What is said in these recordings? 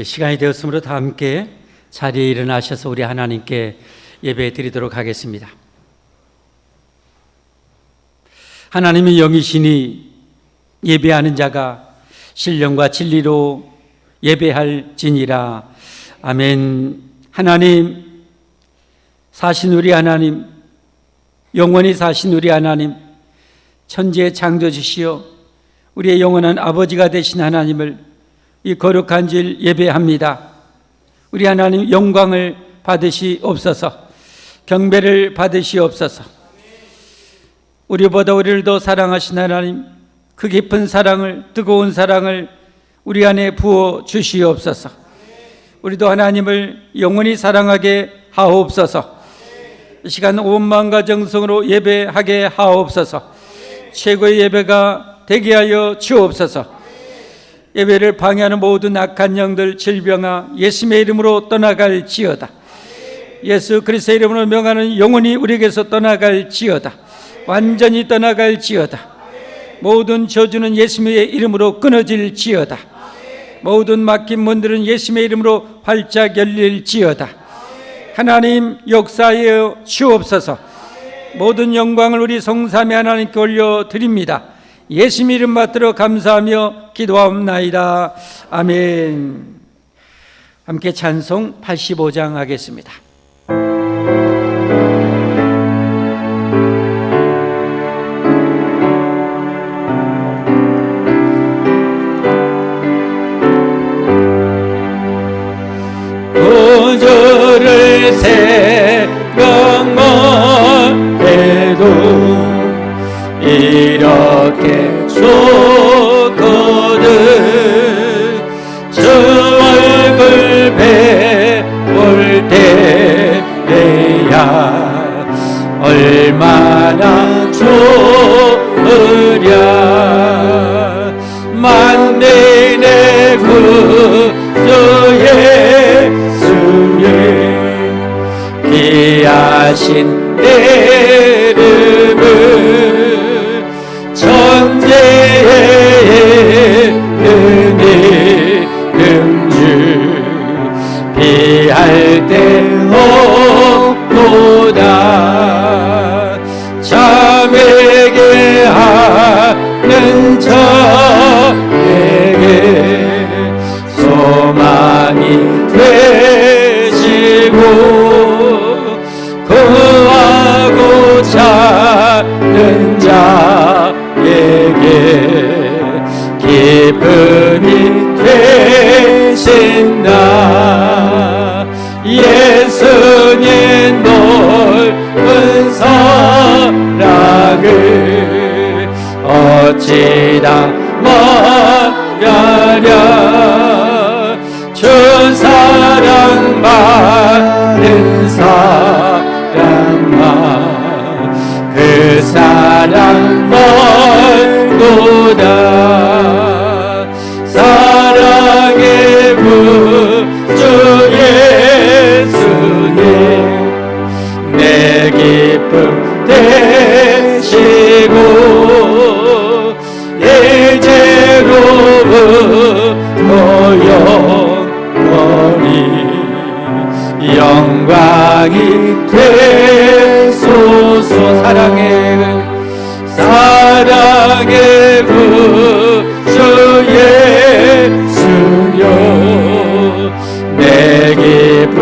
시간이 되었으므로 다 함께 자리에 일어나셔서 우리 하나님께 예배 드리도록 하겠습니다. 하나님의 영이시니 예배하는 자가 신령과 진리로 예배할지니라. 아멘. 하나님, 사신 우리 하나님, 영원히 사신 우리 하나님, 천지의 창조주시여 우리의 영원한 아버지가 되신 하나님을 이 거룩한 질 예배합니다. 우리 하나님 영광을 받으시옵소서, 경배를 받으시옵소서. 우리보다 우리를 더 사랑하신 하나님, 그 깊은 사랑을, 뜨거운 사랑을 우리 안에 부어 주시옵소서. 우리도 하나님을 영원히 사랑하게 하옵소서. 이 시간 온 마음과 정성으로 예배하게 하옵소서. 최고의 예배가 되게 하여 주옵소서. 예배를 방해하는 모든 악한 영들, 질병아, 예수님의 이름으로 떠나갈지어다. 예수 그리스도의 이름으로 명하는 영혼이 우리에게서 떠나갈지어다. 완전히 떠나갈지어다. 모든 저주는 예수님의 이름으로 끊어질지어다. 모든 막힌 문들은 예수님의 이름으로 활짝 열릴지어다. 하나님 역사하여 주옵소서. 모든 영광을 우리 성삼위 하나님께 올려드립니다. 예수님 이름 받들어 감사하며 기도하옵나이다. 아멘. 함께 찬송 85장 하겠습니다. 구주를 생각만 해도 이렇게 좋거든. 저 얼굴 뵈볼 때야 얼마나 좋으랴. 만내 내 구주 예수님 귀하신 이름을 천재의 은혜 금주 비할 데 없도다. 잠에게 하는 자에게 소망이 되시고 구하고자 하는 자에게 기쁨이 되신다. 예수님 넓은 사랑을 어찌다 말하랴. 주 사랑 받는 사랑만 그 사랑 멀도다. 사랑의 구주 예수님 내 기쁨 되시고 이제로부터 영원히 영광이 되소서. 사랑의 구주 예수여 내 기쁨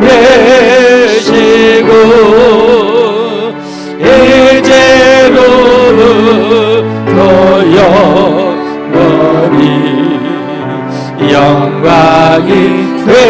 되시고 이제로부터 영원히 영광이 되소서.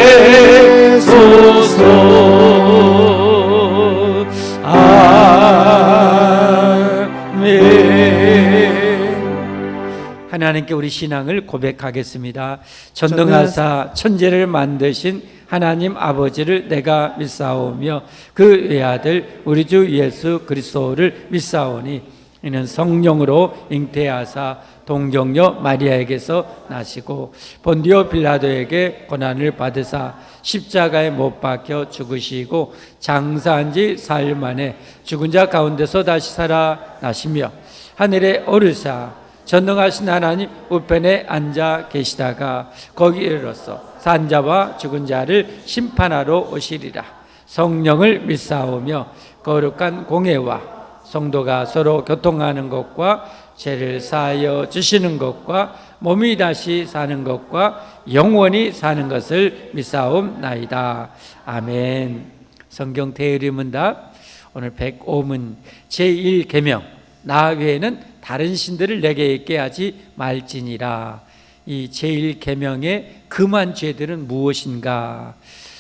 하나님께 우리 신앙을 고백하겠습니다. 전능하사 천지를 만드신 하나님 아버지를 내가 믿사오며 그 외아들 우리 주 예수 그리스도를 믿사오니 이는 성령으로 잉태하사 동정녀 마리아에게서 나시고 본디오 빌라도에게 고난을 받으사 십자가에 못 박혀 죽으시고 장사한 지 사흘 만에 죽은 자 가운데서 다시 살아나시며 하늘에 오르사 전능하신 하나님 우편에 앉아 계시다가 거기로서 산자와 죽은 자를 심판하러 오시리라. 성령을 믿사오며 거룩한 공회와 성도가 서로 교통하는 것과 죄를 사하여 주시는 것과 몸이 다시 사는 것과 영원히 사는 것을 믿사옵나이다. 아멘. 성경 대의문답 오늘 105문 제1계명 나 외에는 다른 신들을 내게 있게 하지 말지니라. 이 제1계명의 금한 죄들은 무엇인가?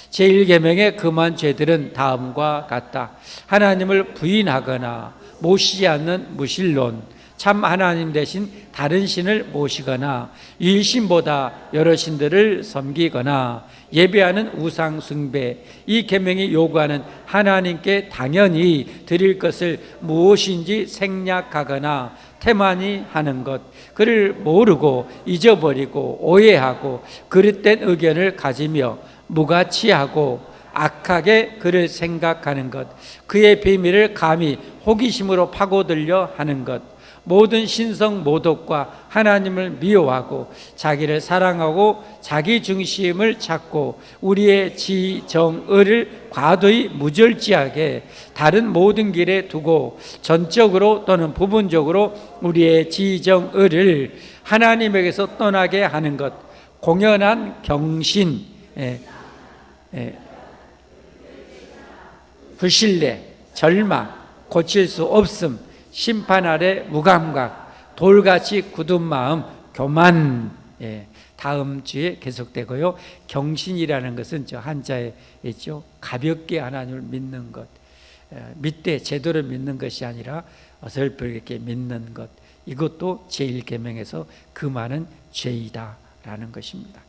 제1계명의 금한 죄들은 다음과 같다. 하나님을 부인하거나 모시지 않는 무신론, 참 하나님 대신 다른 신을 모시거나 유일신보다 여러 신들을 섬기거나 예배하는 우상 숭배. 이 계명이 요구하는 하나님께 당연히 드릴 것을 무엇인지 생략하거나 태만히 하는 것, 그를 모르고 잊어버리고 오해하고 그릇된 의견을 가지며 무가치하고 악하게 그를 생각하는 것, 그의 비밀을 감히 호기심으로 파고들려 하는 것, 모든 신성 모독과 하나님을 미워하고 자기를 사랑하고 자기 중심을 찾고 우리의 지정의를 과도히 무절제하게 다른 모든 길에 두고 전적으로 또는 부분적으로 우리의 지정의를 하나님에게서 떠나게 하는 것, 공연한 경신, 불신뢰, 절망, 고칠 수 없음, 심판 아래 무감각, 돌같이 굳은 마음, 교만. 다음 주에 계속되고요. 경신이라는 것은 저 한자에 있죠. 가볍게 하나님을 믿는 것, 믿되 제대로 믿는 것이 아니라 어설프게 믿는 것. 이것도 제1계명에서 금하는 죄이다라는 것입니다.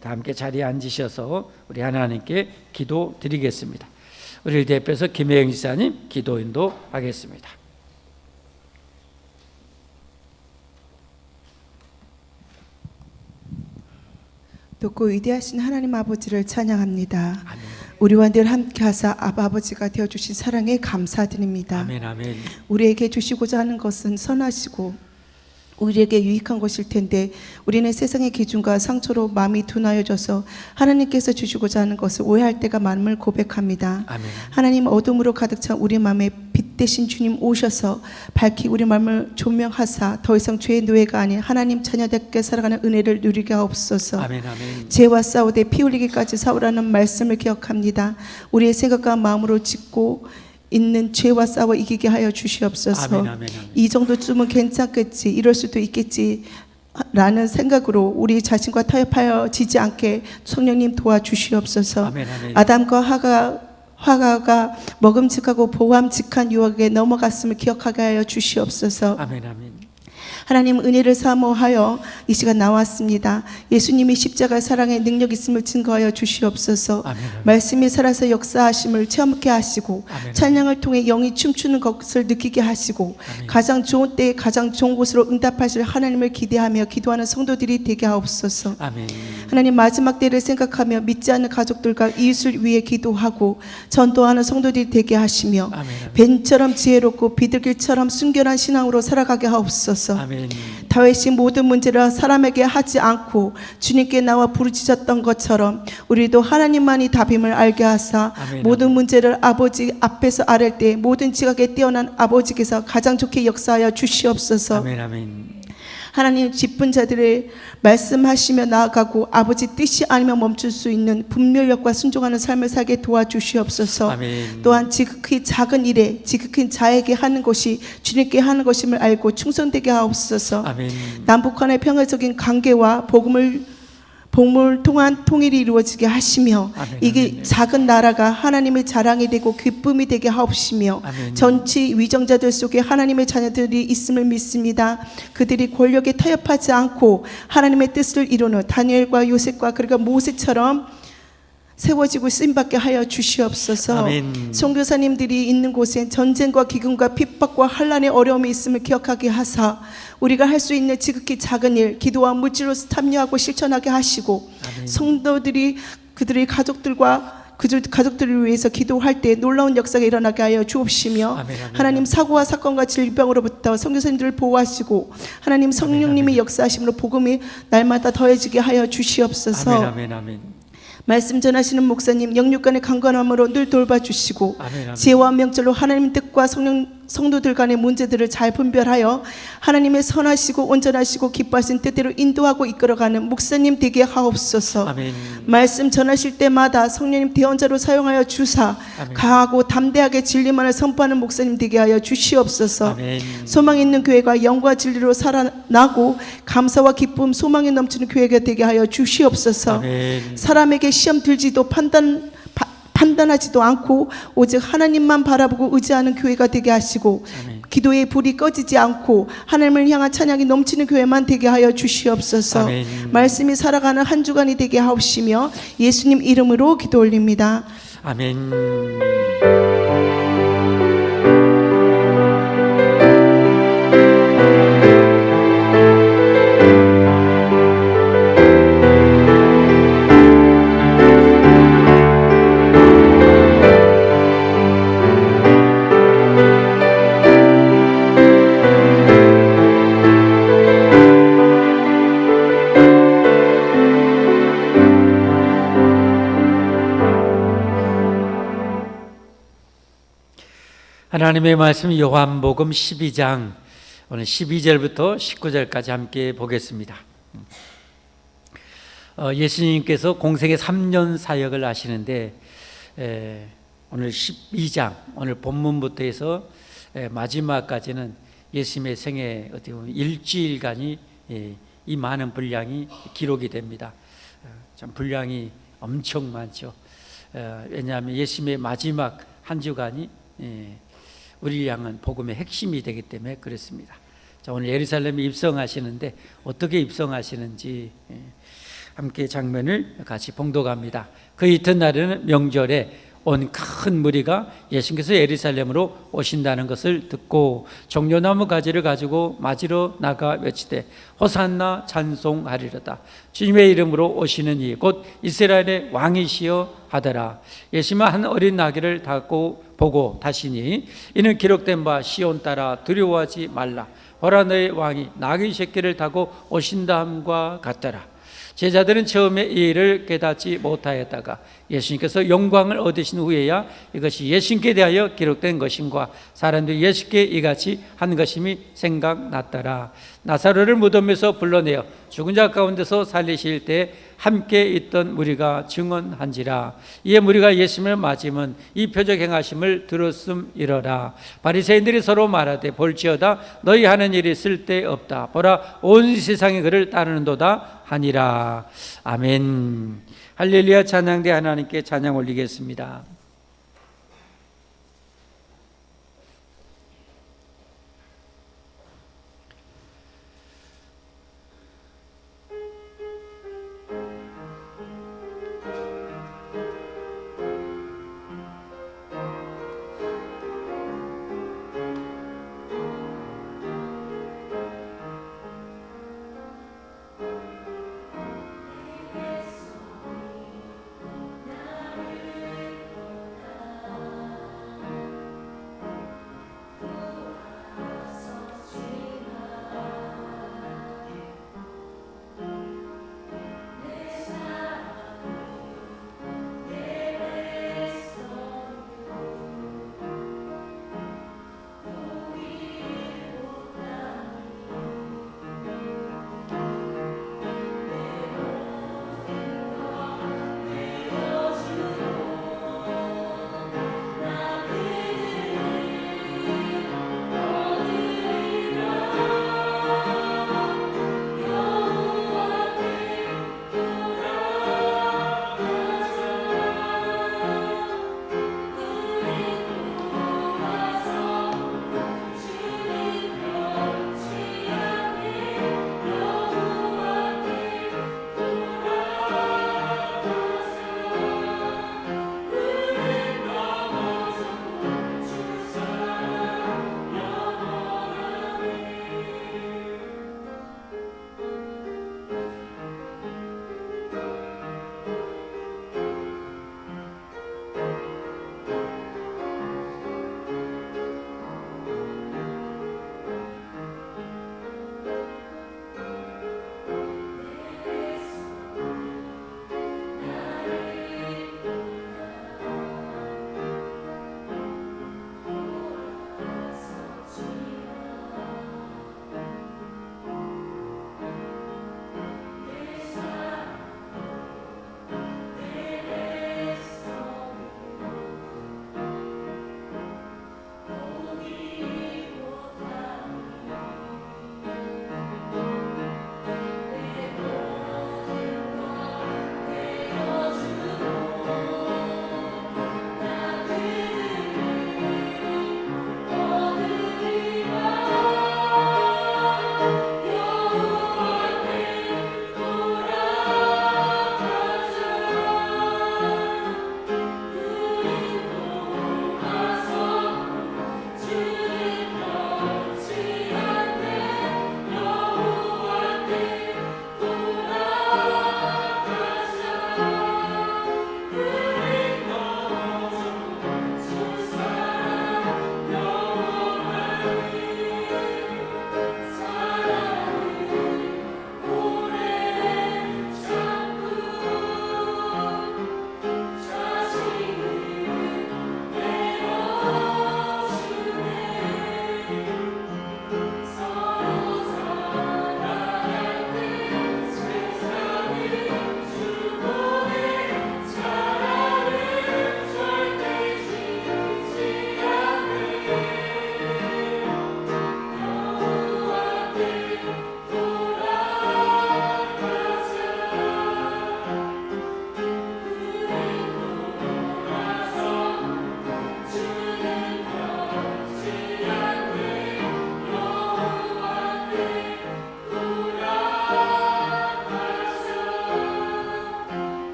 다 함께 자리에 앉으셔서 우리 하나님께 기도 드리겠습니다. 우리를 대표해서 김혜영 지사님 기도 인도하겠습니다. 높고 위대하신 하나님 아버지를 찬양합니다. 아멘. 우리와 늘 함께하사 아버지가 되어주신 사랑에 감사드립니다. 아멘, 아멘. 우리에게 주시고자 하는 것은 선하시고 우리에게 유익한 것일 텐데 우리는 세상의 기준과 상처로 마음이 둔하여져서 하나님께서 주시고자 하는 것을 오해할 때가 많음을 고백합니다. 아멘. 하나님, 어둠으로 가득 찬 우리 마음에 빛 대신 주님 오셔서 밝히 우리 마음을 조명하사 더 이상 죄의 노예가 아닌 하나님 자녀답게 살아가는 은혜를 누리게 하옵소서. 아멘, 아멘. 죄와 싸우되 피 흘리기까지 싸우라는 말씀을 기억합니다. 우리의 생각과 마음으로 짓고 있는 죄와 싸워 이기게 하여 주시옵소서. 아멘, 아멘, 아멘. 이 정도쯤은 괜찮겠지, 이럴 수도 있겠지 라는 생각으로 우리 자신과 타협하여 지지 않게 성령님 도와주시옵소서. 아멘, 아멘. 아담과 화가가 먹음직하고 보암직한 유혹에 넘어갔음을 기억하게 하여 주시옵소서. 아멘, 아멘. 하나님, 은혜를 사모하여 이 시간 나왔습니다. 예수님이 십자가 사랑의 능력 있음을 증거하여 주시옵소서. 아멘, 아멘. 말씀이 살아서 역사하심을 체험케 하시고 아멘. 찬양을 통해 영이 춤추는 것을 느끼게 하시고 아멘. 가장 좋은 때에 가장 좋은 곳으로 응답하실 하나님을 기대하며 기도하는 성도들이 되게 하옵소서. 아멘. 하나님, 마지막 때를 생각하며 믿지 않는 가족들과 이웃을 위해 기도하고 전도하는 성도들이 되게 하시며 아멘. 뱀처럼 지혜롭고 비둘기처럼 순결한 신앙으로 살아가게 하옵소서. 아멘. 다윗이 모든 문제를 사람에게 하지 않고 주님께 나와 부르짖었던 것처럼 우리도 하나님만이 답임을 알게 하사 아멘. 모든 문제를 아버지 앞에서 아랠 때 모든 지각에 뛰어난 아버지께서 가장 좋게 역사하여 주시옵소서. 아멘, 아멘. 하나님, 기쁜 자들을 말씀하시며 나아가고 아버지 뜻이 아니면 멈출 수 있는 분별력과 순종하는 삶을 살게 도와주시옵소서. 아멘. 또한 지극히 작은 일에 지극히 자에게 하는 것이 주님께 하는 것임을 알고 충성되게 하옵소서. 아멘. 남북한의 평화적인 관계와 복음을 통한 통일이 이루어지게 하시며 아멘, 이게 아멘. 작은 나라가 하나님의 자랑이 되고 기쁨이 되게 하옵시며 아멘. 전치 위정자들 속에 하나님의 자녀들이 있음을 믿습니다. 그들이 권력에 타협하지 않고 하나님의 뜻을 이루는 다니엘과 요셉과 그리고 모세처럼 세워지고 쓰임받게 하여 주시옵소서. 아멘. 선교사님들이 있는 곳에 전쟁과 기근과 핍박과 환난의 어려움이 있음을 기억하게 하사 우리가 할 수 있는 지극히 작은 일, 기도와 물질로 탐려하고 실천하게 하시고 아멘. 성도들이 그들의 가족들과 그들 가족들을 위해서 기도할 때 놀라운 역사가 일어나게 하여 주옵시며 아멘, 아멘, 하나님 아멘. 사고와 사건과 질병으로부터 선교사님들을 보호하시고 하나님 성령님의 역사하심으로 복음이 날마다 더해지게 하여 주시옵소서. 아멘, 아멘, 아멘. 말씀 전하시는 목사님 영육간의 강건함으로 늘 돌봐주시고 아멘, 아멘. 지혜와 명절로 하나님 뜻과 성도들 간의 문제들을 잘 분별하여 하나님의 선하시고 온전하시고 기뻐하신 뜻대로 인도하고 이끌어가는 목사님 되게 하옵소서. 아멘. 말씀 전하실 때마다 성령님 대언자로 사용하여 주사 아멘. 강하고 담대하게 진리만을 선포하는 목사님 되게 하여 주시옵소서. 아멘. 소망 있는 교회가 영과 진리로 살아나고 감사와 기쁨 소망이 넘치는 교회가 되게 하여 주시옵소서. 아멘. 사람에게 시험 들지도 판단하지도 않고 오직 하나님만 바라보고 의지하는 교회가 되게 하시고 아멘. 기도의 불이 꺼지지 않고 하나님을 향한 찬양이 넘치는 교회만 되게 하여 주시옵소서. 아멘. 말씀이 살아가는 한 주간이 되게 하옵시며 예수님 이름으로 기도 올립니다. 아멘. 하나님의 말씀 요한복음 12장 오늘 12절부터 19절까지 함께 보겠습니다. 예수님께서 공생의 3년 사역을 하시는데 오늘 12장 오늘 본문부터 해서 마지막까지는 예수님의 생애 어떻게 보면 일주일간이 이 많은 분량이 기록이 됩니다. 참 분량이 엄청 많죠. 왜냐하면 예수님의 마지막 한 주간이 우리를 향한 복음의 핵심이 되기 때문에 그렇습니다. 자, 오늘 예루살렘에 입성하시는데 어떻게 입성하시는지 함께 장면을 같이 봉독합니다. 그 이튿날에는 명절에 온 큰 무리가 예수님께서 예루살렘으로 오신다는 것을 듣고 종려나무 가지를 가지고 맞으러 나가 외치되 호산나 찬송하리로다. 주님의 이름으로 오시는 이 곧 이스라엘의 왕이시여 하더라. 예수님은 한 어린 나귀를 타고 보고 다시니 이는 기록된 바 시온 따라 두려워하지 말라. 보라 너의 왕이 나귀 새끼를 타고 오신다 함과 같더라. 제자들은 처음에 이 일을 깨닫지 못하였다가 예수님께서 영광을 얻으신 후에야 이것이 예수님께 대하여 기록된 것임과 사람들이 예수께 이같이 한 것임이 생각났더라. 나사로를 무덤에서 불러내어 죽은 자 가운데서 살리실 때 함께 있던 무리가 증언한지라. 이에 무리가 예수님을 맞으면 이 표적 행하심을 들었음이러라. 바리새인들이 서로 말하되 볼지어다 너희 하는 일이 쓸데없다. 보라 온 세상이 그를 따르는도다 하니라. 아멘. 할렐루야. 찬양대 하나님께 찬양 올리겠습니다.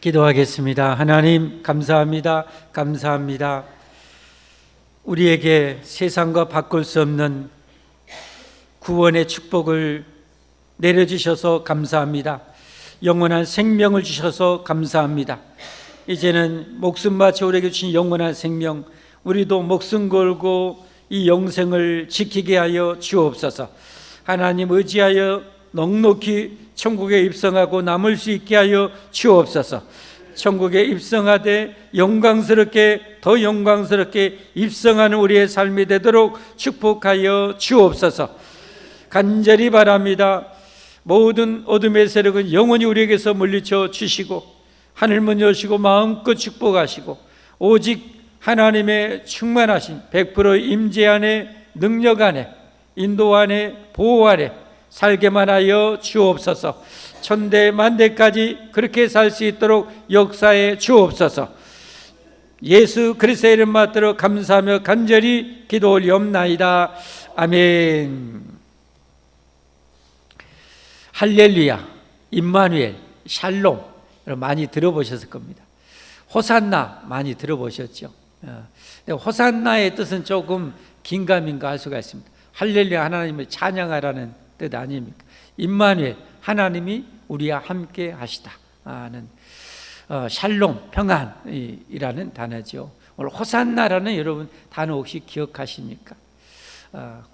기도하겠습니다. 하나님 감사합니다. 감사합니다. 우리에게 세상과 바꿀 수 없는 구원의 축복을 내려주셔서 감사합니다. 영원한 생명을 주셔서 감사합니다. 이제는 목숨 바쳐 우리에게 주신 영원한 생명, 우리도 목숨 걸고 이 영생을 지키게 하여 주옵소서. 하나님 의지하여 넉넉히 천국에 입성하고 남을 수 있게 하여 주옵소서. 천국에 입성하되 영광스럽게 더 영광스럽게 입성하는 우리의 삶이 되도록 축복하여 주옵소서. 간절히 바랍니다. 모든 어둠의 세력은 영원히 우리에게서 물리쳐 주시고 하늘문 여시고 마음껏 축복하시고 오직 하나님의 충만하신 100% 임재 안에 능력 안에 인도 안에 보호 안에 살게만 하여 주옵소서. 천대 만대까지 그렇게 살 수 있도록 역사해 주옵소서. 예수 그리스도의 이름 받들어 감사하며 간절히 기도 올리옵나이다. 아멘. 할렐루야, 임마누엘, 샬롬 많이 들어보셨을 겁니다. 호산나 많이 들어보셨죠? 호산나의 뜻은 조금 긴가민가 할 수가 있습니다. 할렐루야, 하나님을 찬양하라는 뜻 아닙니까? 임마누엘, 하나님이 우리와 함께 하시다 하는 샬롬, 평안이라는 단어죠. 오늘 호산나라는 여러분 단어 혹시 기억하십니까?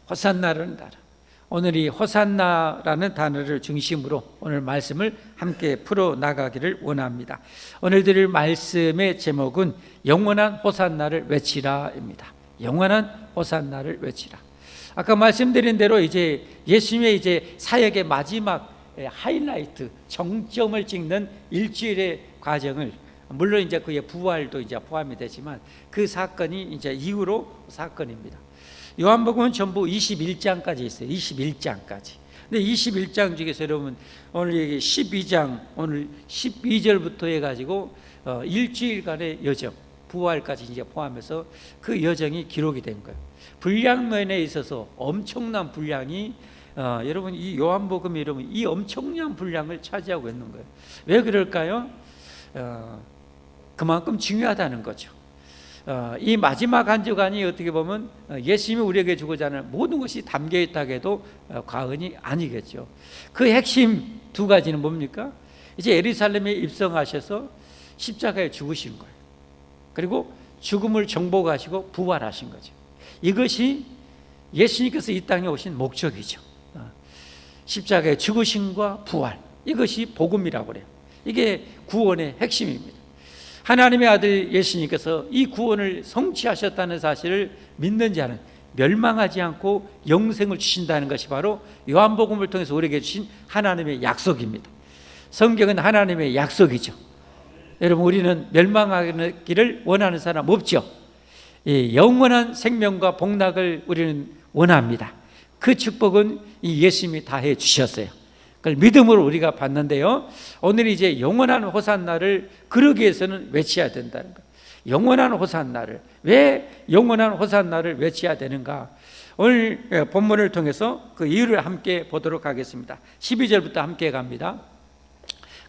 호산나라는 단어. 오늘 이 호산나라는 단어를 중심으로 오늘 말씀을 함께 풀어나가기를 원합니다. 오늘 드릴 말씀의 제목은 영원한 호산나를 외치라입니다. 영원한 호산나를 외치라. 아까 말씀드린 대로 이제 예수님의 이제 사역의 마지막 하이라이트, 정점을 찍는 일주일의 과정을, 물론 이제 그의 부활도 이제 포함이 되지만 그 사건이 이제 이후로 사건입니다. 요한복음은 전부 21장까지 있어요. 21장까지. 근데 21장 중에서 여러분 오늘 12장, 오늘 12절부터 해가지고 일주일간의 여정, 부활까지 이제 포함해서 그 여정이 기록이 된 거예요. 분량면에 있어서 엄청난 분량이 여러분 이 요한복음이 여러분 이 엄청난 분량을 차지하고 있는 거예요. 왜 그럴까요? 그만큼 중요하다는 거죠. 이 마지막 한 주간이 어떻게 보면 예수님이 우리에게 주고자 하는 모든 것이 담겨 있다고 해도 과언이 아니겠죠. 그 핵심 두 가지는 뭡니까? 이제 예루살렘에 입성하셔서 십자가에 죽으신 거예요. 그리고 죽음을 정복하시고 부활하신 거죠. 이것이 예수님께서 이 땅에 오신 목적이죠. 십자가의 죽으심과 부활, 이것이 복음이라고 그래요. 이게 구원의 핵심입니다. 하나님의 아들 예수님께서 이 구원을 성취하셨다는 사실을 믿는 자는 멸망하지 않고 영생을 주신다는 것이 바로 요한복음을 통해서 우리에게 주신 하나님의 약속입니다. 성경은 하나님의 약속이죠. 여러분, 우리는 멸망하기를 원하는 사람 없죠. 영원한 생명과 복락을 우리는 원합니다. 그 축복은 이 예수님이 다 해 주셨어요. 그걸 믿음으로 우리가 받는데요, 오늘 이제 영원한 호산나를 그러기 위해서는 외쳐야 된다는 거예요. 영원한 호산나를, 왜 영원한 호산나를 외쳐야 되는가? 오늘 본문을 통해서 그 이유를 함께 보도록 하겠습니다. 12절부터 함께 갑니다.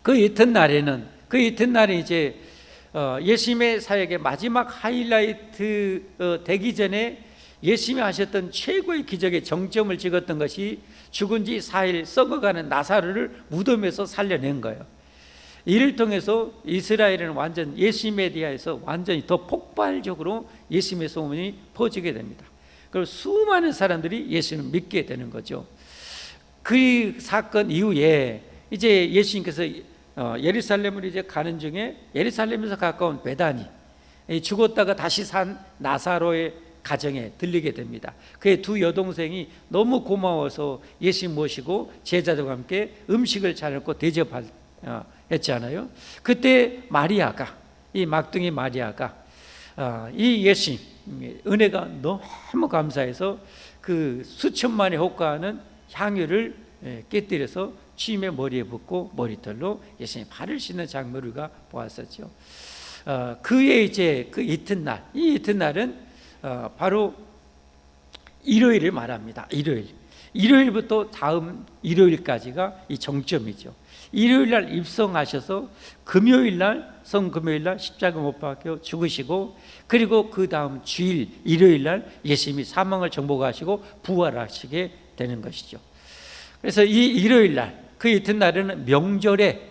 그 이튿날에 이제 예수님의 사역의 마지막 하이라이트 되기 전에 예수님이 하셨던 최고의 기적의 정점을 찍었던 것이 죽은 지 4일 썩어가는 나사로를 무덤에서 살려낸 거예요. 이를 통해서 이스라엘은 완전 예수님에 대해서 완전히 더 폭발적으로 예수님의 소문이 퍼지게 됩니다. 그리고 수많은 사람들이 예수님을 믿게 되는 거죠. 그 사건 이후에 이제 예수님께서 예루살렘을 이제 가는 중에 예루살렘에서 가까운 베다니, 죽었다가 다시 산 나사로의 가정에 들리게 됩니다. 그의 두 여동생이 너무 고마워서 예수님 모시고 제자들과 함께 음식을 차렸고 대접했잖아요. 그때 마리아가, 이 막둥이 마리아가 이 예수님 은혜가 너무 감사해서 그 수천만에 호가하는 향유를 깨뜨려서 주님의 머리에 붓고 머리털로 예수님 발을 씻는 장면을 우리가 보았었죠. 그의 이제 그 이튿날, 이 이튿날은 바로 일요일을 말합니다. 일요일부터 다음 일요일까지가 이 정점이죠. 일요일 날 입성하셔서 금요일 날 성금요일 날 십자가 못 박혀 죽으시고, 그리고 그 다음 주일 일요일 날 예수님이 사망을 정복하시고 부활하시게 되는 것이죠. 그래서 이 일요일 날, 그 이튿날에는 명절에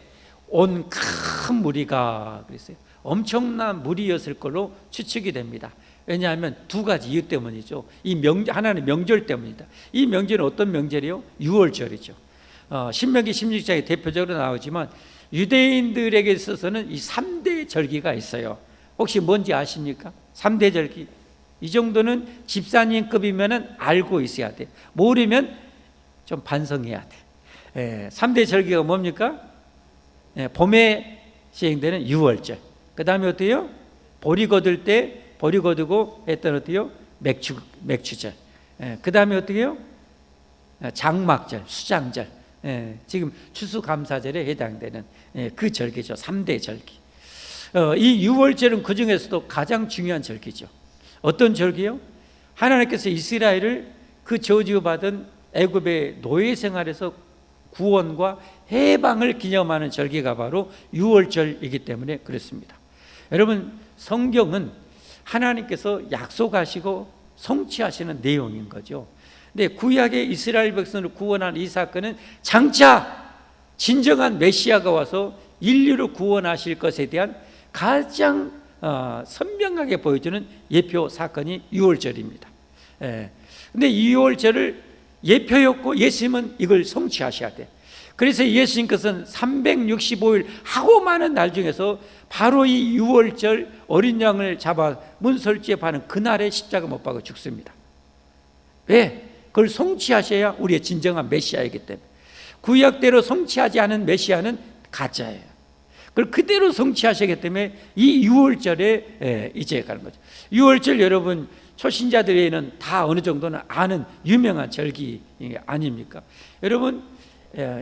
온 큰 무리가, 그랬어요. 엄청난 무리였을 걸로 추측이 됩니다. 왜냐하면 두 가지 이유 때문이죠. 하나는 명절 때문이다. 이 명절은 어떤 명절이요? 유월절이죠. 신명기 16장에 대표적으로 나오지만 유대인들에게 있어서는 이 3대 절기가 있어요. 혹시 뭔지 아십니까? 3대 절기. 이 정도는 집사님급이면 알고 있어야 돼. 모르면 좀 반성해야 돼. 3대 절기가 뭡니까? 봄에 시행되는 유월절. 그 다음에 어때요? 보리 거둘 때 보리 거두고 했던 어때요? 맥추절. 그 다음에 어떻게 해요? 장막절, 수장절. 지금 추수감사절에 해당되는 그 절기죠. 3대 절기. 이 유월절은 그 중에서도 가장 중요한 절기죠. 어떤 절기요? 하나님께서 이스라엘을 그 저주받은 애굽의 노예 생활에서 구원과 해방을 기념하는 절기가 바로 유월절이기 때문에 그렇습니다. 여러분, 성경은 하나님께서 약속하시고 성취하시는 내용인 거죠. 근데 구약의 이스라엘 백성을 구원한 이 사건은 장차 진정한 메시아가 와서 인류를 구원하실 것에 대한 가장 선명하게 보여주는 예표 사건이 유월절입니다. 근데 이 유월절을 예표였고 예수님은 이걸 성취하셔야 돼. 그래서 예수님께서는 365일 하고 많은 날 중에서 바로 이 유월절 어린 양을 잡아 문설주에 파는 그날에 십자가 못 박아 죽습니다. 왜? 그걸 성취하셔야 우리의 진정한 메시아이기 때문에. 구약대로 성취하지 않은 메시아는 가짜예요. 그걸 그대로 성취하시기 때문에 이 유월절에 이제 가는 거죠. 유월절 여러분 초신자들에게는 다 어느 정도는 아는 유명한 절기 아닙니까? 여러분,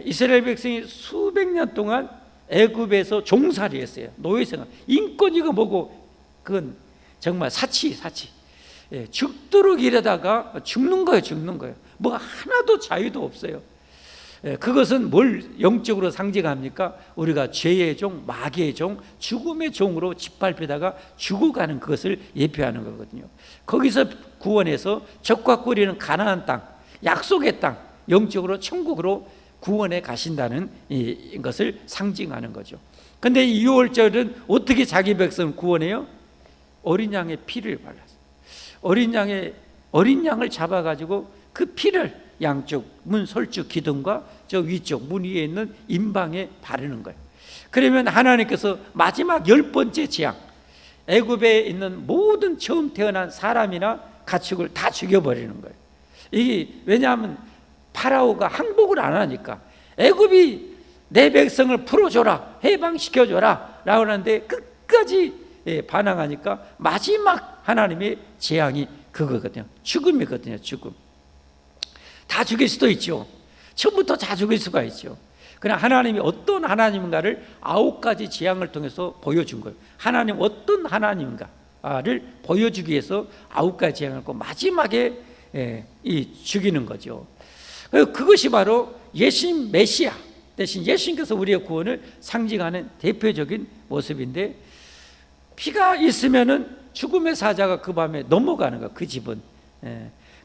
이스라엘 백성이 수백 년 동안 애굽에서 종살이 했어요. 노예생활. 인권이고 뭐고 그건 정말 사치. 죽도록 일하다가 죽는 거예요. 뭐 하나도 자유도 없어요. 그것은 뭘 영적으로 상징합니까? 우리가 죄의 종, 마귀의 종, 죽음의 종으로 짓밟히다가 죽어가는 그것을 예표하는 거거든요. 거기서 구원해서 적과 꿀이는 가나안 땅, 약속의 땅, 영적으로 천국으로 구원해 가신다는 것을 상징하는 거죠. 그런데 이 유월절은 어떻게 자기 백성을 구원해요? 어린 양의 피를 발라서, 어린 양을 잡아가지고 그 피를 양쪽 문 설주 기둥과 저 위쪽 문 위에 있는 임방에 바르는 거예요. 그러면 하나님께서 마지막 10번째 재앙, 애굽에 있는 모든 처음 태어난 사람이나 가축을 다 죽여버리는 거예요. 이게 왜냐하면 파라오가 항복을 안 하니까, 애굽이 내 백성을 풀어줘라, 해방시켜줘라 라고 하는데 끝까지 반항하니까 마지막 하나님의 재앙이 그거거든요. 죽음이거든요. 죽음. 다 죽일 수도 있죠. 처음부터 다 죽일 수가 있죠. 그러나 하나님이 어떤 하나님인가를 9가지 재앙을 통해서 보여준 거예요. 하나님 어떤 하나님인가를 보여주기 위해서 9가지 재앙을 하고 마지막에 죽이는 거죠. 그것이 바로 예수님 메시아 대신 예수님께서 우리의 구원을 상징하는 대표적인 모습인데, 피가 있으면은 죽음의 사자가 그 밤에 넘어가는 거예요. 그 집은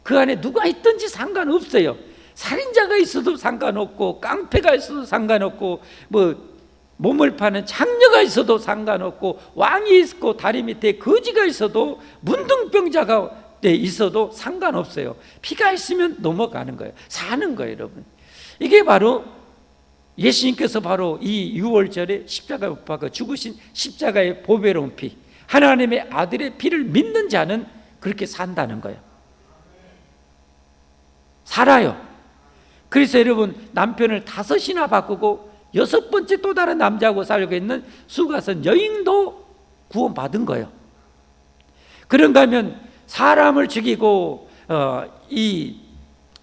그 안에 누가 있든지 상관없어요. 살인자가 있어도 상관없고, 깡패가 있어도 상관없고, 뭐 몸을 파는 장녀가 있어도 상관없고, 왕이 있고 다리 밑에 거지가 있어도, 문둥병자가 있어도 상관없어요. 피가 있으면 넘어가는 거예요. 사는 거예요, 여러분. 이게 바로 예수님께서 바로 이 유월절에 십자가에 못 박아 죽으신 십자가의 보배로운 피, 하나님의 아들의 피를 믿는 자는 그렇게 산다는 거예요. 살아요. 그래서 여러분, 남편을 5이나 바꾸고 6번째 또 다른 남자하고 살고 있는 수가선 여인도 구원받은 거예요. 그런가 하면 사람을 죽이고 이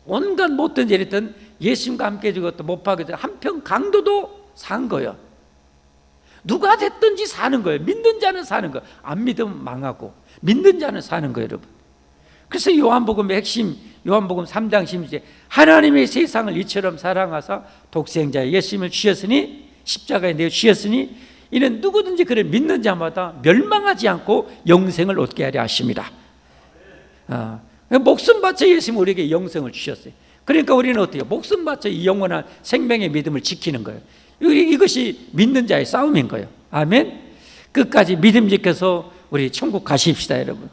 온갖 못된 죄를 했던 예수님과 함께 죽었던 못 박았던 한편 강도도 산 거예요. 누가 됐든지 사는 거예요. 믿는 자는 사는 거예요. 안 믿으면 망하고, 믿는 자는 사는 거예요, 여러분. 그래서 요한복음의 핵심 요한복음 3장 16절 하나님의 세상을 이처럼 사랑하사 독생자 예수님을 주셨으니 십자가에 내어 주셨으니 이는 누구든지 그를 믿는 자마다 멸망하지 않고 영생을 얻게 하려 하십니다. 목숨 바쳐 예수님이 우리에게 영생을 주셨어요. 그러니까 우리는 어때요? 목숨 바쳐 이 영원한 생명의 믿음을 지키는 거예요. 이것이 믿는 자의 싸움인 거예요. 아멘. 끝까지 믿음 지켜서 우리 천국 가십시다, 여러분.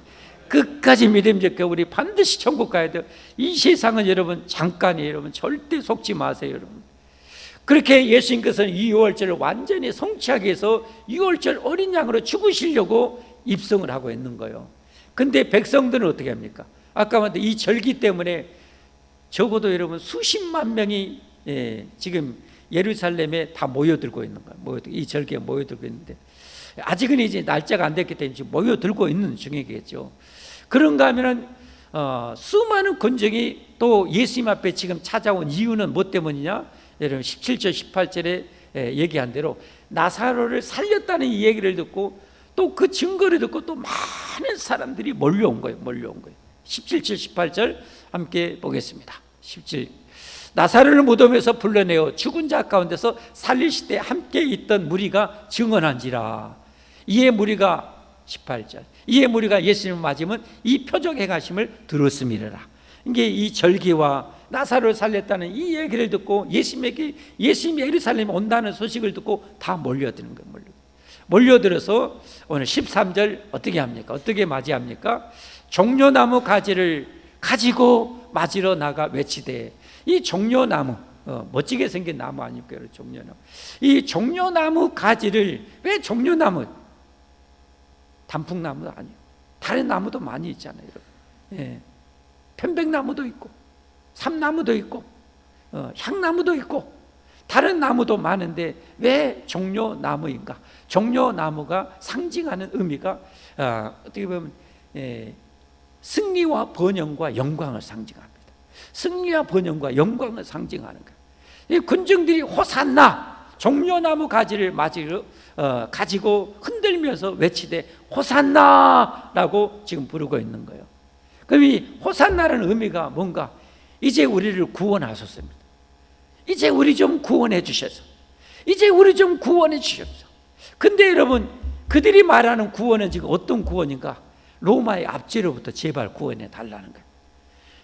끝까지 믿음 지켜 우리 반드시 천국 가야 돼요. 이 세상은 여러분 잠깐이에요. 여러분 절대 속지 마세요, 여러분. 그렇게 예수님께서는 이 유월절을 완전히 성취하기 위해서 유월절 어린 양으로 죽으시려고 입성을 하고 있는 거예요. 근데 백성들은 어떻게 합니까? 아까 말한 이 절기 때문에 적어도 여러분 수십만 명이 지금 예루살렘에 다 모여들고 있는 거예요. 이 절기에 모여들고 있는데 아직은 이제 날짜가 안 됐기 때문에 지금 모여들고 있는 중이겠죠. 그런가 하면은 수많은 군중이 또 예수님 앞에 지금 찾아온 이유는 뭐 때문이냐? 여러분 17절 18절에 얘기한 대로 나사로를 살렸다는 이 얘기를 듣고 또 그 증거를 듣고 또 많은 사람들이 몰려온 거예요. 17절 18절 함께 보겠습니다. 17 나사로를 무덤에서 불러내어 죽은 자 가운데서 살리실 때 함께 있던 무리가 증언한지라. 이에 무리가 18절 이에 무리가 예수님을 맞으면 이 표적 행하심을 들었음이라. 이게 이 절기와 나사로를 살렸다는 이 얘기를 듣고 예수님이 예루살렘에 온다는 소식을 듣고 다 몰려드는 거예요. 몰려들어서 오늘 13절 어떻게 합니까? 어떻게 맞이합니까? 종려나무 가지를 가지고 맞으러 나가 외치되. 이 종려나무 멋지게 생긴 나무 아닙니까? 종려나무. 이 종려나무 가지를 왜 종려나무? 단풍나무도 아니에요. 다른 나무도 많이 있잖아요, 여러분. 편백나무도 있고 삼나무도 있고 향나무도 있고 다른 나무도 많은데 왜 종려나무인가? 종려나무가 상징하는 의미가 어떻게 보면 승리와 번영과 영광을 상징합니다. 승리와 번영과 영광을 상징하는 거예요. 이 군중들이 호산나 종려나무 가지를 가지고 흔들면서 외치되 호산나라고 지금 부르고 있는 거예요. 그럼 이 호산나라는 의미가 뭔가? 이제 우리를 구원하셨습니다. 이제 우리 좀 구원해 주셔서 이제 우리 좀 구원해 주셔서. 근데 여러분 그들이 말하는 구원은 지금 어떤 구원인가? 로마의 압제로부터 제발 구원해 달라는 거예요.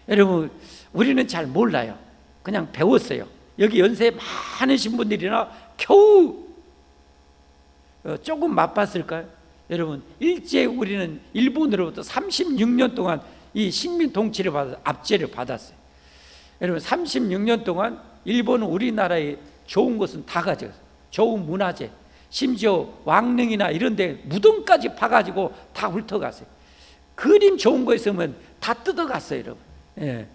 여러분 우리는 잘 몰라요. 그냥 배웠어요. 여기 연세 많으신 분들이나 겨우 조금 맛봤을까요? 여러분 일제 우리는 일본으로부터 36년 동안 이 식민 통치를 받아 압제를 받았어요. 여러분 36년 동안 일본은 우리나라의 좋은 것은 다 가져갔어요. 좋은 문화재, 심지어 왕릉이나 이런 데 무덤까지 파가지고 다 훑어갔어요. 그림 좋은 거 있으면 다 뜯어갔어요, 여러분.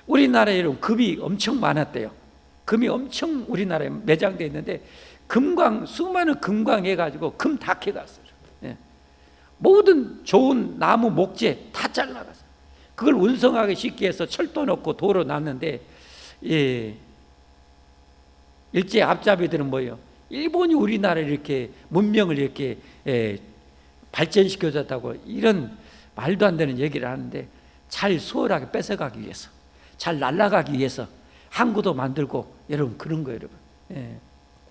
우리나라에 여러분 금이 엄청 많았대요. 금이 엄청 우리나라에 매장되어 있는데 수많은 금광 해가지고 금 다 캐갔어요. 모든 좋은 나무 목재 다 잘라갔어요. 그걸 운송하기 쉽게 해서 철도 넣고 도로 놨는데 일제 앞잡이들은 뭐예요? 일본이 우리나라를 이렇게 문명을 이렇게 발전시켜줬다고 이런 말도 안 되는 얘기를 하는데 잘 수월하게 뺏어가기 위해서 잘 날아가기 위해서 항구도 만들고 여러분 그런 거예요, 여러분.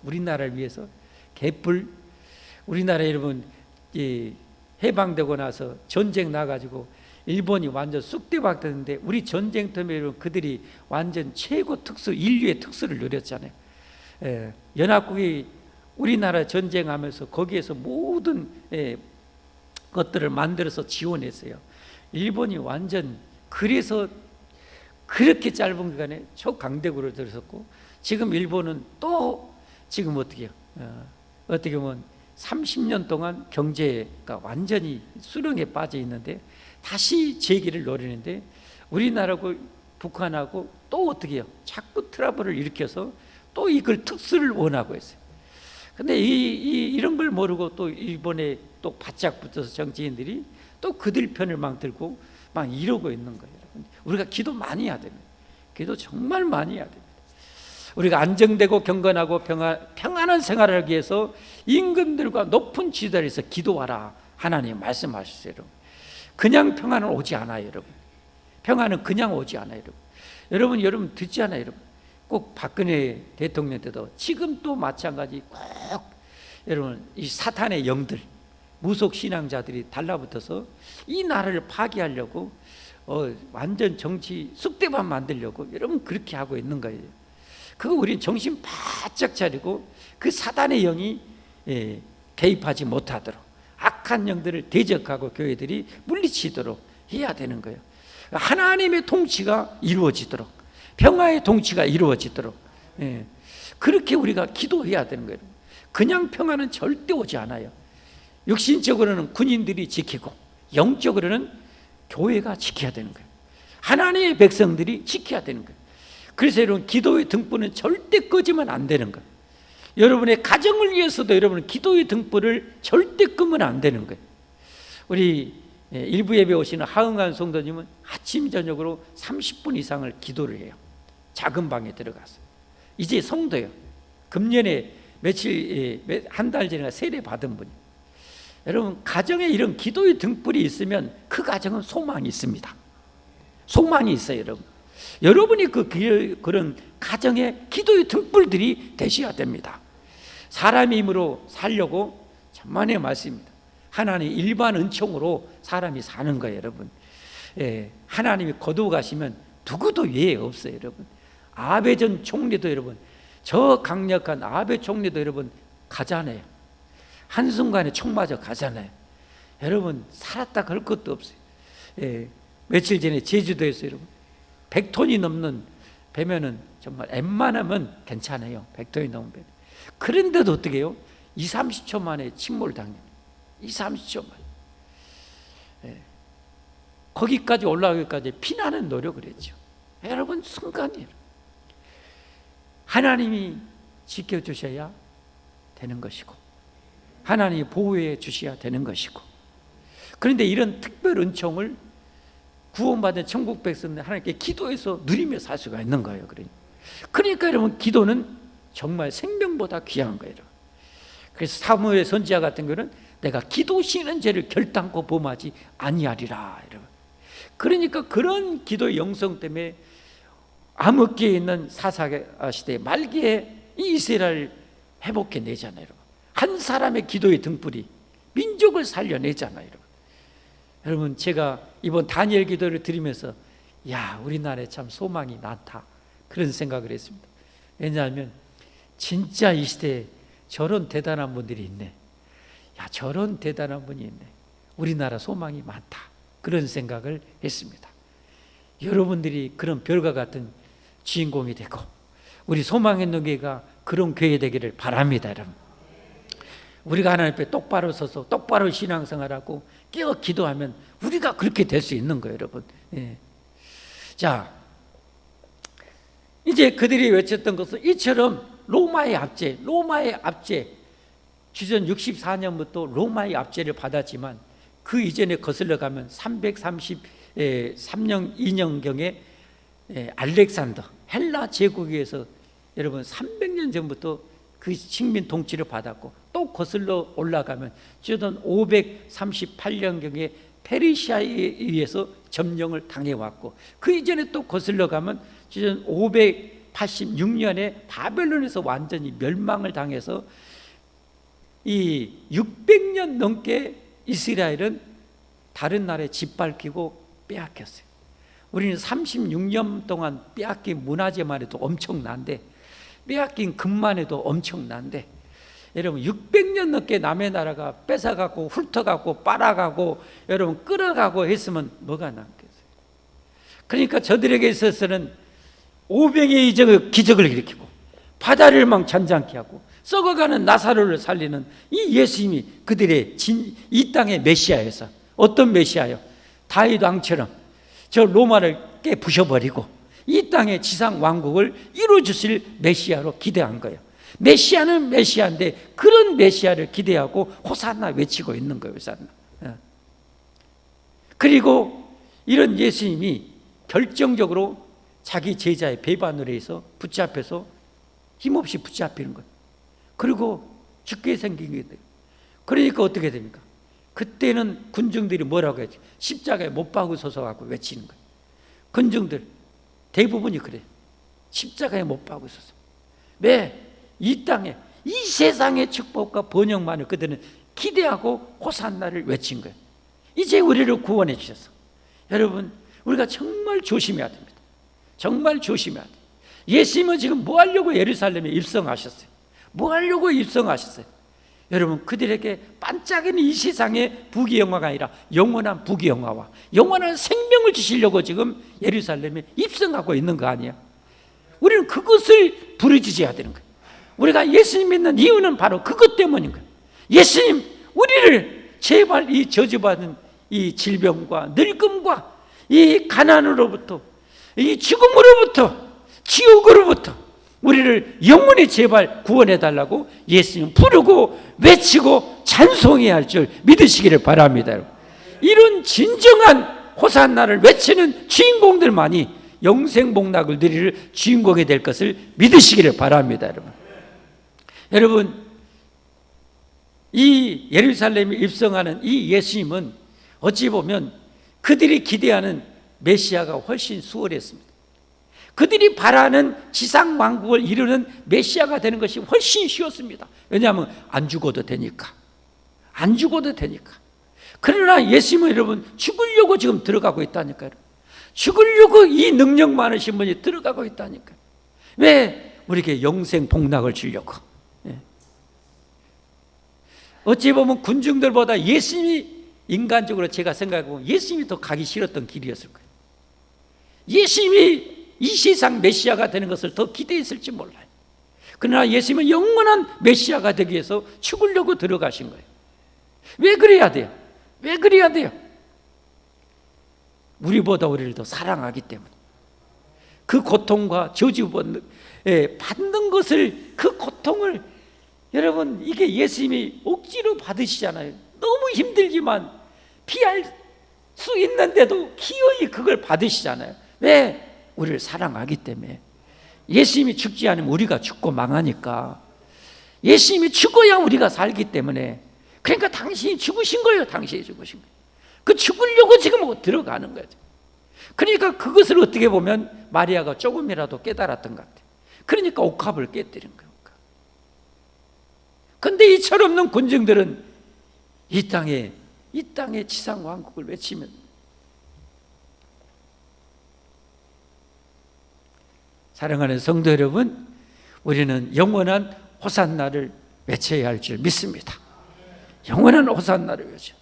우리나라를 위해서 개뿔 우리나라 여러분 해방되고 나서 전쟁 나가지고 일본이 완전 쑥대밭했는데 우리 전쟁터에 그들이 완전 최고 특수 인류의 특수를 누렸잖아요. 연합국이 우리나라 전쟁하면서 거기에서 모든 것들을 만들어서 지원했어요. 일본이 완전 그래서 그렇게 짧은 기간에 초강대국으로 들었었고 지금 일본은 또 지금 어떻게 해요? 어떻게 보면 30년 동안 경제가 완전히 수렁에 빠져 있는데 다시 재기를 노리는데 우리나라하고 북한하고 또 어떻게 해요? 자꾸 트러블을 일으켜서 또 이걸 특수를 원하고 있어요. 근데 이런 걸 모르고 또 일본에 또 바짝 붙어서 정치인들이 또 그들 편을 막 들고 막 이러고 있는 거예요. 우리가 기도 많이 해야 됩니다. 기도 정말 많이 해야 됩니다. 우리가 안정되고 경건하고 평안한 생활을 하기 위해서 임금들과 높은 지도자에서 기도하라 하나님 말씀하셨어요. 여러분. 그냥 평안은 오지 않아요, 여러분. 평화는 그냥 오지 않아요, 여러분 듣지 않아요, 여러분. 꼭 박근혜 대통령 때도 지금 또 마찬가지 꼭 여러분 이 사탄의 영들, 무속 신앙자들이 달라붙어서 이 나라를 파괴하려고 완전 정치 쑥대밭 만들려고 여러분 그렇게 하고 있는 거예요. 그거 우리는 정신 바짝 차리고 그 사단의 영이 개입하지 못하도록 악한 영들을 대적하고 교회들이 물리치도록 해야 되는 거예요. 하나님의 통치가 이루어지도록, 평화의 통치가 이루어지도록 그렇게 우리가 기도해야 되는 거예요. 그냥 평화는 절대 오지 않아요. 육신적으로는 군인들이 지키고 영적으로는 교회가 지켜야 되는 거예요. 하나님의 백성들이 지켜야 되는 거예요. 그래서 여러분 기도의 등불은 절대 끄지면 안 되는 거예요. 여러분의 가정을 위해서도 여러분은 기도의 등불을 절대 끄면 안 되는 거예요. 우리 일부 예배 오시는 하응한 성도님은 아침 저녁으로 30분 이상을 기도를 해요. 작은 방에 들어가서. 이제 성도예요. 금년에 한 달 전에 세례 받은 분이. 여러분 가정에 이런 기도의 등불이 있으면 그 가정은 소망이 있습니다. 소망이 있어요, 여러분. 여러분이 그런 가정에 기도의 등불들이 되셔야 됩니다. 사람의 힘으로 살려고 천만의 말씀입니다. 하나님 일반 은총으로 사람이 사는 거예요, 여러분. 하나님이 거두어 가시면 누구도 예외 없어요, 여러분. 아베 전 총리도 여러분, 저 강력한 아베 총리도 여러분 가잖아요. 한순간에 총 맞아 가잖아요. 여러분 살았다 그럴 것도 없어요. 며칠 전에 제주도에서 여러분 100톤이 넘는 배면은 정말 웬만하면 괜찮아요. 100톤이 넘은 배. 그런데도 어떻게 해요? 2, 30초 만에 침몰당해요. 2, 30초 만에. 거기까지 올라가기까지 피나는 노력을 했죠. 여러분 순간이에요. 하나님이 지켜주셔야 되는 것이고 하나님이 보호해 주셔야 되는 것이고, 그런데 이런 특별 은총을 구원받은 천국 백성들 하나님께 기도해서 누리며 살 수가 있는 거예요. 그러니까 여러분 기도는 정말 생명보다 귀한 거예요. 그래서 사무엘 선지자 같은 경우는 내가 기도 쉬는 죄를 결단코 범하지 아니하리라. 그러니까 그런 기도의 영성 때문에 암흑기에 있는 사사 시대 말기에 이 이스라엘을 회복해 내잖아요. 한 사람의 기도의 등불이 민족을 살려내잖아요. 여러분 제가 이번 다니엘 기도를 드리면서 야 우리나라에 참 소망이 많다 그런 생각을 했습니다. 왜냐하면 진짜 이 시대에 저런 대단한 분들이 있네. 야 저런 대단한 분이 있네. 우리나라 소망이 많다 그런 생각을 했습니다. 여러분들이 그런 별과 같은 주인공이 되고 우리 소망있는 교회가 그런 교회 되기를 바랍니다. 여러분 우리가 하나님 앞에 똑바로 서서 똑바로 신앙생활하고 깨어 기도하면 우리가 그렇게 될 수 있는 거예요, 여러분. 자, 이제 그들이 외쳤던 것은 이처럼 로마의 압제 주전 64년부터 로마의 압제를 받았지만 그 이전에 거슬러 가면 333년 2년경에 알렉산더 헬라 제국에서 여러분 300년 전부터 그 식민 통치를 받았고 또 거슬러 올라가면 주전 538년경에 페르시아에 의해서 점령을 당해왔고 그 이전에 또 거슬러 가면 주전 586년에 바벨론에서 완전히 멸망을 당해서 이 600년 넘게 이스라엘은 다른 나라에 짓밟히고 빼앗겼어요. 우리는 36년 동안 빼앗긴 문화재만 해도 엄청난데 빼앗긴 금만 해도 엄청난데 여러분 600년 넘게 남의 나라가 뺏어가고 훑어가고 빨아가고 여러분 끌어가고 했으면 뭐가 남겠어요. 그러니까 저들에게 있어서는 오병의 기적을 일으키고 바다를 막 잔잔케 하고 썩어가는 나사로를 살리는 이 예수님이 그들의 이 땅의 메시아여서 어떤 메시아요? 다윗 왕처럼 저 로마를 깨 부셔버리고 이 땅의 지상 왕국을 이루어주실 메시아로 기대한 거예요. 메시아는 메시아인데 그런 메시아를 기대하고 호산나 외치고 있는 거예요. 호산나. 그리고 이런 예수님이 결정적으로 자기 제자의 배반으로 해서 붙잡혀서 힘없이 붙잡히는 거예요. 그리고 죽게 생긴 게 돼요. 그러니까 어떻게 됩니까? 그때는 군중들이 뭐라고 했지? 십자가에 못 박으소서 갖고 외치는 거예요. 군중들 대부분이 그래요. 십자가에 못 박고 있었어. 왜? 이 땅에, 이 세상의 축복과 번영만을 그들은 기대하고 호산나를 외친 거예요. 이제 우리를 구원해 주셔서. 여러분, 우리가 정말 조심해야 됩니다. 정말 조심해야 돼요. 예수님은 지금 뭐 하려고 예루살렘에 입성하셨어요? 뭐 하려고 입성하셨어요? 여러분, 그들에게 반짝이는 이 세상의 부귀영화가 아니라 영원한 부귀영화와 영원한 생명을 주시려고 지금 예루살렘에 입성하고 있는 거 아니야? 우리는 그것을 부르짖어야 되는 거예요. 우리가 예수님 믿는 이유는 바로 그것 때문인 거예요. 예수님, 우리를 제발 이 저주받은 이 질병과 늙음과 이 가난으로부터, 이 죽음으로부터, 지옥으로부터 우리를 영원히 제발 구원해 달라고 예수님 부르고 외치고 찬송해야 할 줄 믿으시기를 바랍니다. 이런 진정한 호산나를 외치는 주인공들만이 영생복락을 누릴 주인공이 될 것을 믿으시기를 바랍니다. 여러분, 이 예루살렘에 입성하는 이 예수님은 어찌 보면 그들이 기대하는 메시아가 훨씬 수월했습니다. 그들이 바라는 지상 왕국을 이루는 메시아가 되는 것이 훨씬 쉬웠습니다. 왜냐하면 안 죽어도 되니까. 안 죽어도 되니까. 그러나 예수님은 여러분 죽으려고 지금 들어가고 있다니까요. 죽으려고 이 능력 많으신 분이 들어가고 있다니까요. 왜? 우리에게 영생 복락을 주려고. 어찌 보면 군중들보다 예수님이 인간적으로 제가 생각해보면 예수님이 더 가기 싫었던 길이었을 거예요. 예수님이 이 세상 메시아가 되는 것을 더 기대했을지 몰라요. 그러나 예수님은 영원한 메시아가 되기 위해서 죽으려고 들어가신 거예요. 왜 그래야 돼요? 왜 그래야 돼요? 우리보다 우리를 더 사랑하기 때문에. 그 고통과 저주받는 것을, 그 고통을 여러분, 이게 예수님이 억지로 받으시잖아요. 너무 힘들지만 피할 수 있는데도 기어이 그걸 받으시잖아요. 왜? 우리를 사랑하기 때문에. 예수님이 죽지 않으면 우리가 죽고 망하니까. 예수님이 죽어야 우리가 살기 때문에. 그러니까 당신이 죽으신 거예요. 당신이 죽으신 거예요. 그 죽으려고 지금 들어가는 거죠. 그러니까 그것을 어떻게 보면 마리아가 조금이라도 깨달았던 것 같아요. 그러니까 옥합을 깨뜨린 거예요. 그런데 이 철없는 군중들은 이 땅에 지상 왕국을 외치면, 사랑하는 성도 여러분, 우리는 영원한 호산나를 외쳐야 할 줄 믿습니다. 영원한 호산나를 외쳐.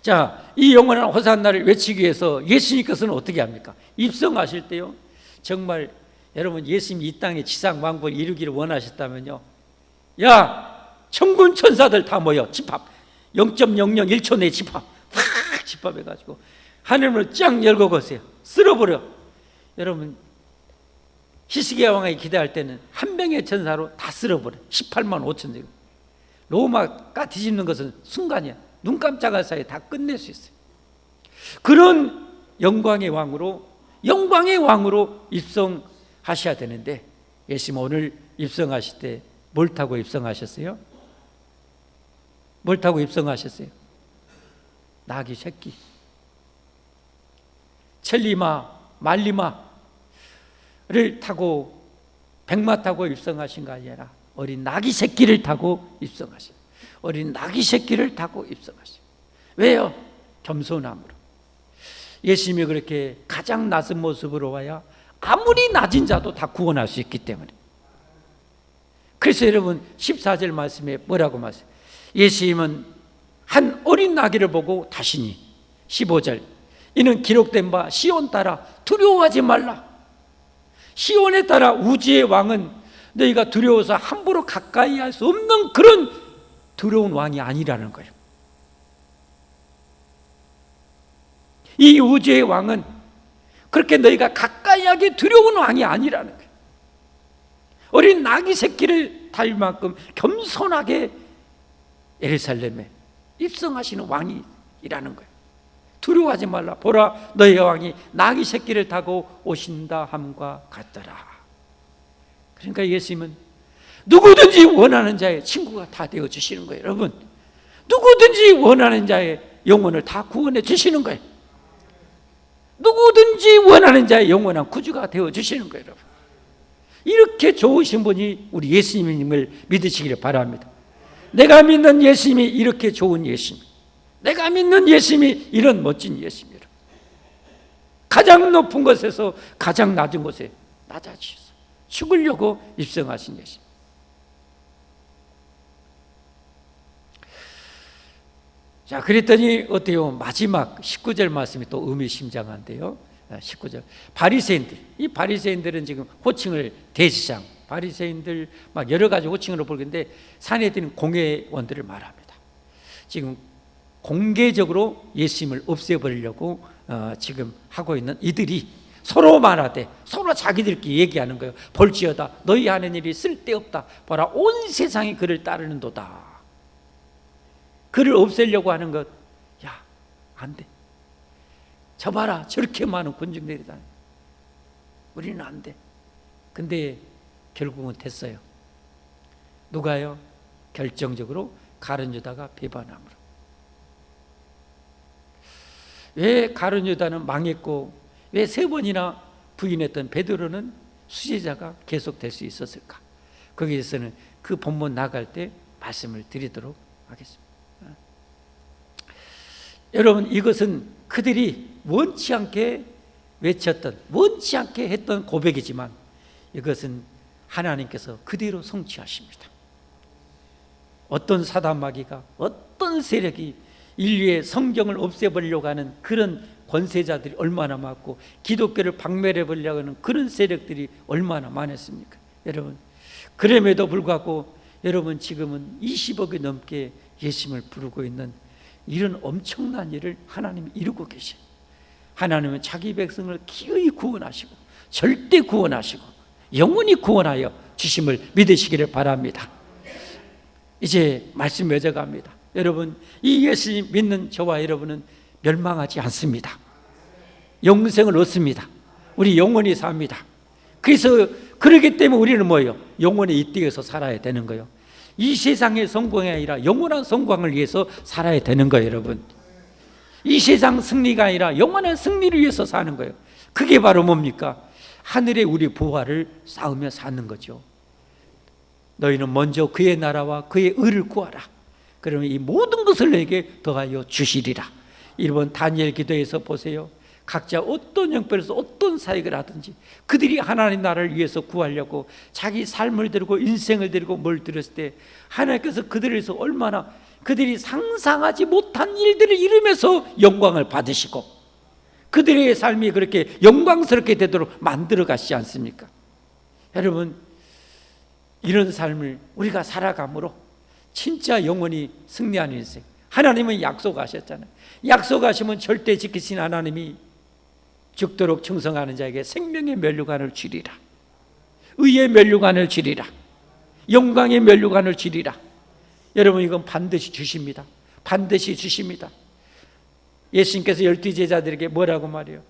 자, 이 영원한 호산나를 외치기 위해서 예수님께서는 어떻게 합니까? 입성하실 때요, 정말 여러분, 예수님이 이 땅에 지상 왕국을 이루기를 원하셨다면요, 야, 천군 천사들 다 모여 집합, 0.001초 내 집합, 확 집합해가지고 하늘문을 쫙 열고 거세요. 쓸어버려. 여러분, 히스기야 왕이 기대할 때는 한 명의 천사로 다 쓸어버려. 18만 5천 명. 로마가 뒤집는 것은 순간이야. 눈 깜짝할 사이에 다 끝낼 수 있어요. 그런 영광의 왕으로 입성하셔야 되는데, 예수님 오늘 입성하실 때 뭘 타고 입성하셨어요? 뭘 타고 입성하셨어요? 나귀 새끼. 천리마, 말리마를 타고, 백마 타고 입성하신 거 아니라 어린 나귀 새끼를 타고 입성하신, 어린 나귀 새끼를 타고 입성하신. 왜요? 겸손함으로. 예수님이 그렇게 가장 낮은 모습으로 와야 아무리 낮은 자도 다 구원할 수 있기 때문에. 그래서 여러분 14절 말씀에 뭐라고 말씀해요? 예수님은 한 어린 나귀를 보고 다시니, 15절, 이는 기록된 바 시온 따라 두려워하지 말라. 시온에 따라 우주의 왕은 너희가 두려워서 함부로 가까이 할 수 없는 그런 두려운 왕이 아니라는 거예요. 이 우주의 왕은 그렇게 너희가 가까이 하기 두려운 왕이 아니라는 거예요. 어린 나귀 새끼를 탈 만큼 겸손하게 예루살렘에 입성하시는 왕이라는 거예요. 두려워하지 말라. 보라, 너희 왕이 나귀 새끼를 타고 오신다 함과 같더라. 그러니까 예수님은 누구든지 원하는 자의 친구가 다 되어주시는 거예요. 여러분, 누구든지 원하는 자의 영혼을 다 구원해 주시는 거예요. 누구든지 원하는 자의 영원한 구주가 되어주시는 거예요. 여러분, 이렇게 좋으신 분이 우리 예수님을 믿으시기를 바랍니다. 내가 믿는 예수님이 이렇게 좋은 예수님, 내가 믿는 예수님이 이런 멋진 예수님이라. 가장 높은 곳에서 가장 낮은 곳에 낮아지셔서 죽으려고 입성하신 예수님. 자, 그랬더니 어때요? 마지막 19절 말씀이 또 의미심장한데요. 19절. 바리새인들, 이 바리새인들은 지금 호칭을 대지장, 바리새인들 막 여러 가지 호칭으로 부르는데 산에 드는 공회원들을 말합니다. 지금 공개적으로 예수님을 없애버리려고 지금 하고 있는 이들이 서로 말하되, 서로 자기들끼리 얘기하는 거예요. 볼지어다 너희 하는 일이 쓸데없다. 보라 온 세상이 그를 따르는도다. 그를 없애려고 하는 것, 야, 안 돼. 저 봐라, 저렇게 많은 군중들이다. 우리는 안 돼. 근데 결국은 됐어요. 누가요? 결정적으로 가룟 유다가 배반함으로. 왜 가룟 유다는 망했고 왜 3번이나 부인했던 베드로는 수제자가 계속될 수 있었을까? 거기에서는 그 본문 나갈 때 말씀을 드리도록 하겠습니다. 여러분, 이것은 그들이 원치 않게 외쳤던, 원치 않게 했던 고백이지만 이것은 하나님께서 그대로 성취하십니다. 어떤 사단마귀가, 어떤 세력이 인류의 성경을 없애버리려고 하는 그런 권세자들이 얼마나 많고 기독교를 박멸해버리려고 하는 그런 세력들이 얼마나 많았습니까? 여러분, 그럼에도 불구하고 여러분 지금은 20억이 넘게 예수님을 부르고 있는 이런 엄청난 일을 하나님이 이루고 계셔요. 하나님은 자기 백성을 기어이 구원하시고 절대 구원하시고 영원히 구원하여 주심을 믿으시기를 바랍니다. 이제 말씀 맺어갑니다. 여러분, 이 예수님 믿는 저와 여러분은 멸망하지 않습니다. 영생을 얻습니다. 우리 영원히 삽니다. 그래서 그러기 때문에 우리는 뭐예요? 영원히 이 땅에서 살아야 되는 거예요. 이 세상의 성공이 아니라 영원한 성공을 위해서 살아야 되는 거예요. 여러분, 이 세상 승리가 아니라 영원한 승리를 위해서 사는 거예요. 그게 바로 뭡니까? 하늘의 우리 부활을 쌓으며 사는 거죠. 너희는 먼저 그의 나라와 그의 의를 구하라. 그러면 이 모든 것을 내게 더하여 주시리라. 이번 다니엘 기도에서 보세요. 각자 어떤 형편에서 어떤 사역을 하든지 그들이 하나님 나라를 위해서 구하려고 자기 삶을 드리고 인생을 드리고 뭘 드렸을 때 하나님께서 그들에서 얼마나 그들이 상상하지 못한 일들을 이루면서 영광을 받으시고 그들의 삶이 그렇게 영광스럽게 되도록 만들어 가시지 않습니까? 여러분, 이런 삶을 우리가 살아감으로 진짜 영원히 승리하는 인생, 하나님은 약속하셨잖아요. 약속하시면 절대 지키신 하나님이 죽도록 충성하는 자에게 생명의 면류관을 주리라. 의의 면류관을 주리라. 영광의 면류관을 주리라. 여러분, 이건 반드시 주십니다. 반드시 주십니다. 예수님께서 12 제자들에게 뭐라고 말해요?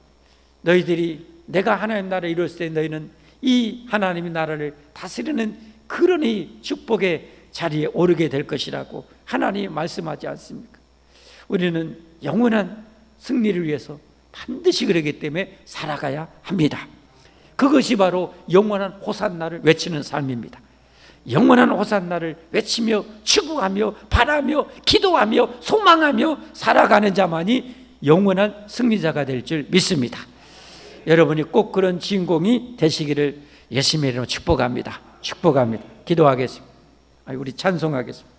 너희들이 내가 하나님 나라를 이뤘을 때 너희는 이 하나님의 나라를 다스리는 그런 이 축복의 자리에 오르게 될 것이라고 하나님이 말씀하지 않습니까? 우리는 영원한 승리를 위해서 반드시 그러기 때문에 살아가야 합니다. 그것이 바로 영원한 호산나를 외치는 삶입니다. 영원한 호산나를 외치며 추구하며 바라며 기도하며 소망하며 살아가는 자만이 영원한 승리자가 될 줄 믿습니다. 여러분이 꼭 그런 주인공이 되시기를 예수님의 이름으로 축복합니다. 축복합니다. 기도하겠습니다. 우리 찬송하겠습니다.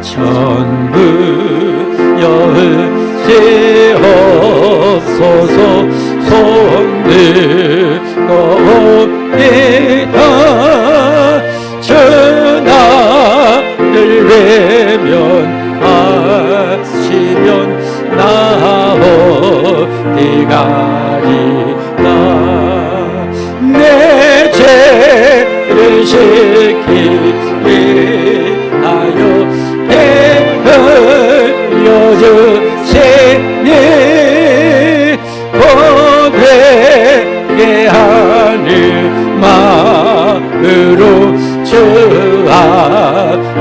전부 열쇠없소서 손들고옵니다. 전하를 외면하시면 나어디 가리까. 내 죄를 지키기 하여 흘려주시니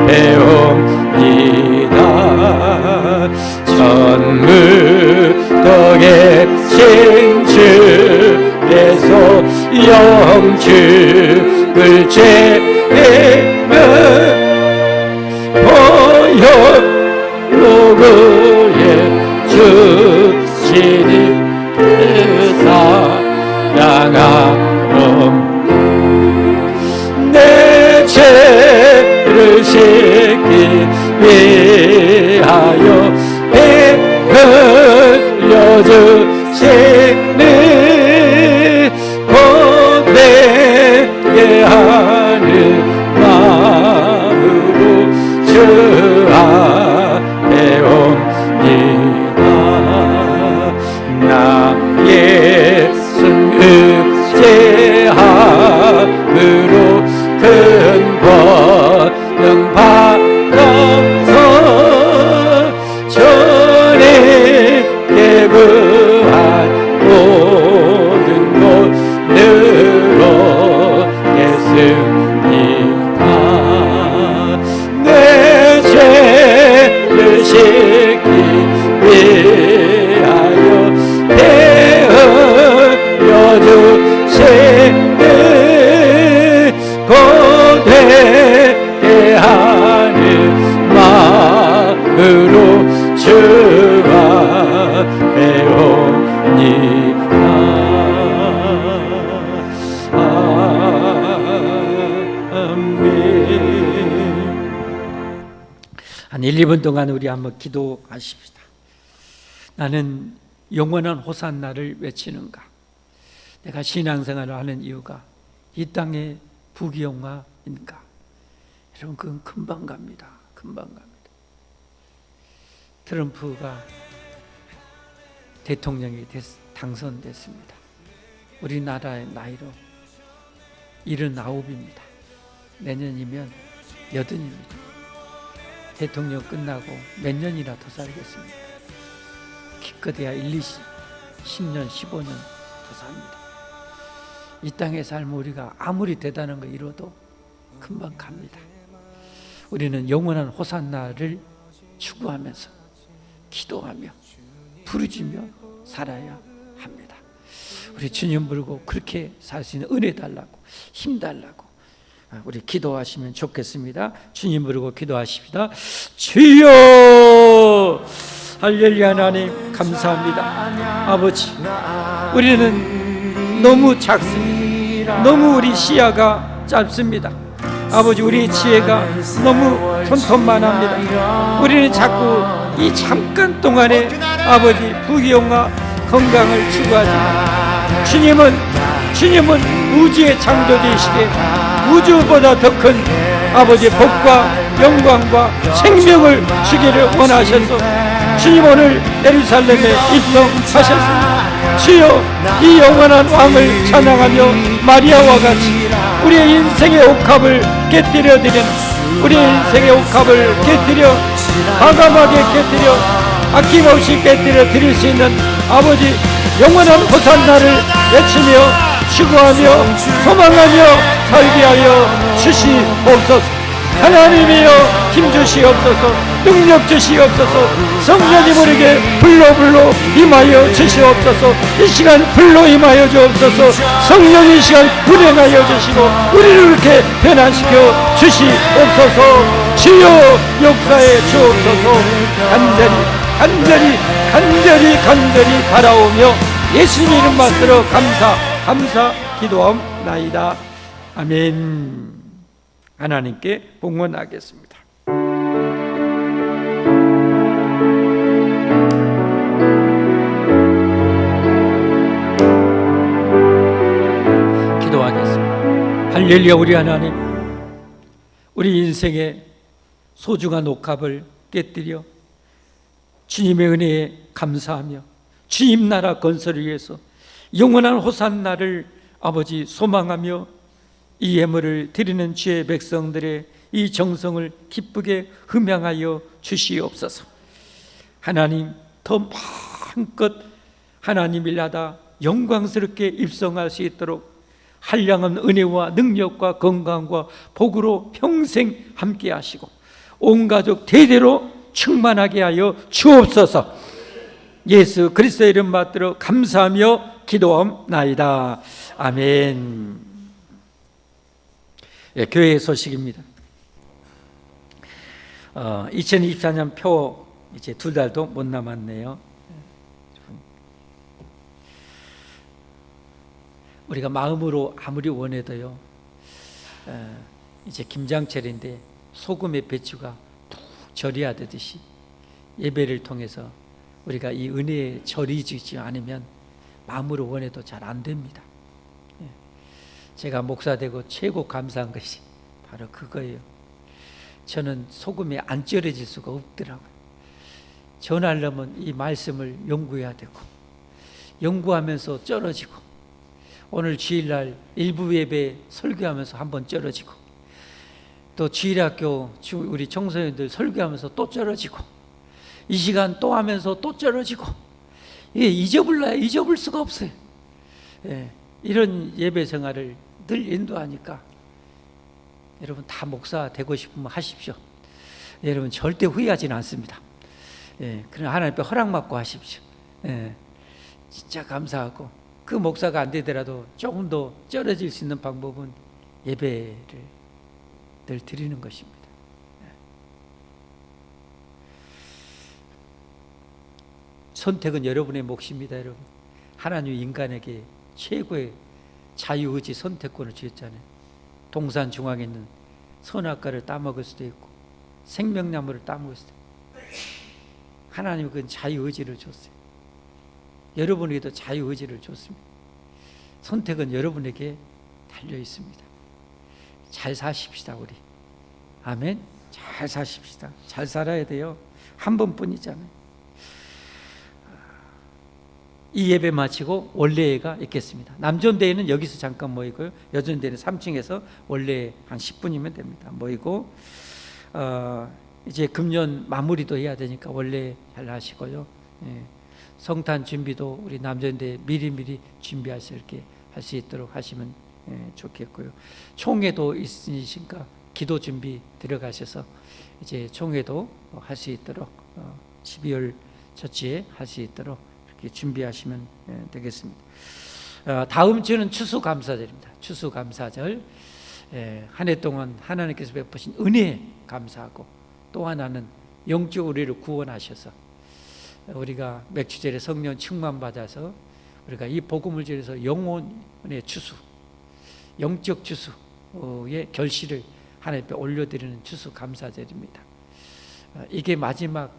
배웁니다. 천무덕의 신주께서 영축을 죄면 보혈로그에 주시니 그 사랑함 내 죄를 씻기 위하여 피 흘려주시니 고백게 하는 마음으로 주 앞에 옵니다. 나의 승의제함으로 큰 권능 받아서 주님께 구한 모든 곳 늘어겠습니다. 내 죄를 씻기 위하여 피 흘려주시니 고되게 하는 마음으로 주와 배웁니다. 아멘. 한 1, 2분 동안 우리 한번 기도하십시다. 나는 영원한 호산나를 외치는가? 내가 신앙생활을 하는 이유가 이 땅의 부귀영화인가? 여러분, 그건 금방 갑니다. 금방 갑니다. 트럼프가 대통령이 당선됐습니다. 우리나라의 나이로 79입니다. 내년이면 80입니다. 대통령 끝나고 몇 년이나 더 살겠습니다. 기껏해야 10년, 15년 더 삽니다. 이 땅의 삶 우리가 아무리 대단한 거 이뤄도 금방 갑니다. 우리는 영원한 호산나를 추구하면서 기도하며 부르짖며 살아야 합니다. 우리 주님 부르고 그렇게 살 수 있는 은혜 달라고, 힘 달라고 우리 기도하시면 좋겠습니다. 주님 부르고 기도하십시다. 주여, 할렐루야. 하나님 감사합니다. 아버지, 우리는 너무 작습니다. 너무 우리 시야가 짧습니다. 아버지, 우리 지혜가 너무 손톱만합니다. 우리는 자꾸 이 잠깐 동안에 아버지 부귀영화 건강을 추구하지만 주님은 우주의 창조주이시기에 우주보다 더 큰 아버지 복과 영광과 생명을 주기를 원하셔서 주님 오늘 예루살렘에 입성하셨습니다. 주여, 이 영원한 왕을 찬양하며 마리아와 같이 우리의 인생의 옥합을 깨뜨려 드리는, 우리의 인생의 옥합을 깨뜨려 과감하게 깨뜨려 아낌없이 깨뜨려 드릴 수 있는 아버지 영원한 호산나를 외치며 추구하며 소망하며 살게 하여 주시옵소서. 하나님이여 힘 주시옵소서. 능력 주시옵소서. 성령님 우리에게 불로 임하여 주시옵소서. 이 시간 불로 임하여 주옵소서. 성령 이 시간 운행하여 주시고 우리를 이렇게 변화시켜 주시옵소서. 주여 역사에 주옵소서. 간절히 바라오며 예수님 이름 받들어 감사 기도하옵나이다. 아멘. 하나님께 봉헌하겠습니다. 기도하겠습니다. 할렐루야. 우리 하나님, 우리 인생의 소중한 옥합을 깨뜨려 주님의 은혜에 감사하며 주님 나라 건설을 위해서 영원한 호산나를 아버지 소망하며 이 예물을 드리는 주의 백성들의 이 정성을 기쁘게 흠양하여 주시옵소서. 하나님, 더 마음껏 하나님 일하다 영광스럽게 입성할 수 있도록 한량한 은혜와 능력과 건강과 복으로 평생 함께 하시고 온 가족 대대로 충만하게 하여 주옵소서. 예수 그리스도의 이름 받들어 감사하며 기도하옵나이다. 아멘. 예, 교회의 소식입니다. 2024년 표 이제 2달도 못 남았네요. 우리가 마음으로 아무리 원해도요, 이제 김장철인데 소금의 배추가 푹 절여야되듯이 예배를 통해서 우리가 이 은혜에 절이지 않으면 마음으로 원해도 잘 안 됩니다. 제가 목사 되고 최고 감사한 것이 바로 그거예요. 저는 소금이 안 절여질 수가 없더라고요. 전하려면 이 말씀을 연구해야 되고, 연구하면서 쩔어지고, 오늘 주일날 일부 예배 설교하면서 한번 쩔어지고, 또 주일학교 우리 청소년들 설교하면서 또 쩔어지고, 이 시간 또 하면서 또 쩔어지고, 이게 잊어볼 수가 없어요. 예, 이런 예배 생활을 늘 인도하니까 여러분 다 목사 되고 싶으면 하십시오. 여러분 절대 후회하지는 않습니다. 예, 그러나 하나님 앞에 허락받고 하십시오. 예, 진짜 감사하고, 그 목사가 안 되더라도 조금 더 쩔어질 수 있는 방법은 예배를 늘 드리는 것입니다. 선택은 여러분의 몫입니다. 여러분, 하나님 인간에게 최고의 자유의지 선택권을 주셨잖아요. 동산 중앙에 있는 선악과를 따먹을 수도 있고 생명나무를 따먹을 수도 있고, 하나님은 그 자유의지를 줬어요. 여러분에게도 자유의지를 줬습니다. 선택은 여러분에게 달려 있습니다. 잘 사십시다. 우리 아멘. 잘 사십시다. 잘 살아야 돼요. 한 번뿐이잖아요. 이 예배 마치고 원래가 있겠습니다. 남전대회는 여기서 잠깐 모이고요, 여전대회는 3층에서 원래 한 10분이면 됩니다. 모이고 이제 금년 마무리도 해야 되니까 원래 잘 하시고요. 예, 성탄 준비도 우리 남전대회 미리미리 준비하실 이렇게 할 수 있도록 하시면 좋겠고요. 총회도 있으니까 기도 준비 들어가셔서 이제 총회도 할 수 있도록 12월 첫주에 할 수 있도록 이렇게 준비하시면 되겠습니다. 다음 주는 추수감사절입니다. 추수감사절, 한 해 동안 하나님께서 베푸신 은혜 감사하고, 또 하나는 영적 우리를 구원하셔서 우리가 맥주절에 성령 충만 받아서 우리가 이 복음을 전해서 영혼의 추수, 영적 추수의 결실을 하나님 앞에 올려드리는 추수감사절입니다. 이게 마지막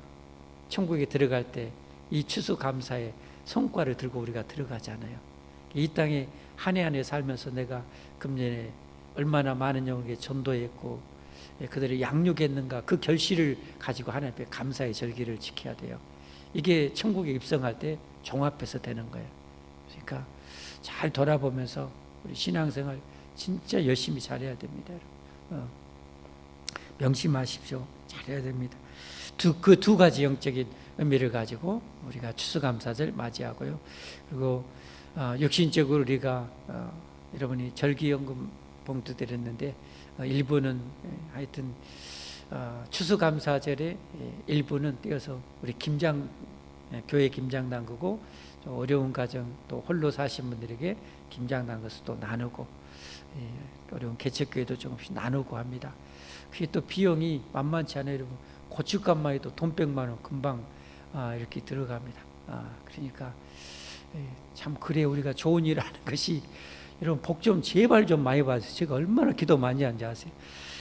천국에 들어갈 때 이 추수감사의 성과를 들고 우리가 들어가잖아요. 이 땅에 한 해 한 해 살면서 내가 금년에 얼마나 많은 영혼에게 전도했고 그들을 양육했는가, 그 결실을 가지고 하나님 앞에 감사의 절기를 지켜야 돼요. 이게 천국에 입성할 때 종합해서 되는 거예요. 그러니까 잘 돌아보면서 우리 신앙생활 진짜 열심히 잘해야 됩니다. 명심하십시오. 잘해야 됩니다. 그 두 가지 영적인 의미를 가지고 우리가 추수감사절 맞이하고요. 그리고 육신적으로 우리가 여러분이 절기연금 봉투 드렸는데 일부는 하여튼 추수감사절에 일부는 떼어서 우리 교회 김장 담그고, 어려운 가정 또 홀로 사신 분들에게 김장 담궈서 또 나누고, 어려운 개척교회도 조금씩 나누고 합니다. 그게 또 비용이 만만치 않아요. 여러분, 고춧값만 해도 돈 100만 원 금방 이렇게 들어갑니다. 그러니까 참 그래 우리가 좋은 일을 하는 것이, 여러분 복 좀 제발 좀 많이 받으세요. 제가 얼마나 기도 많이 하는지 아세요?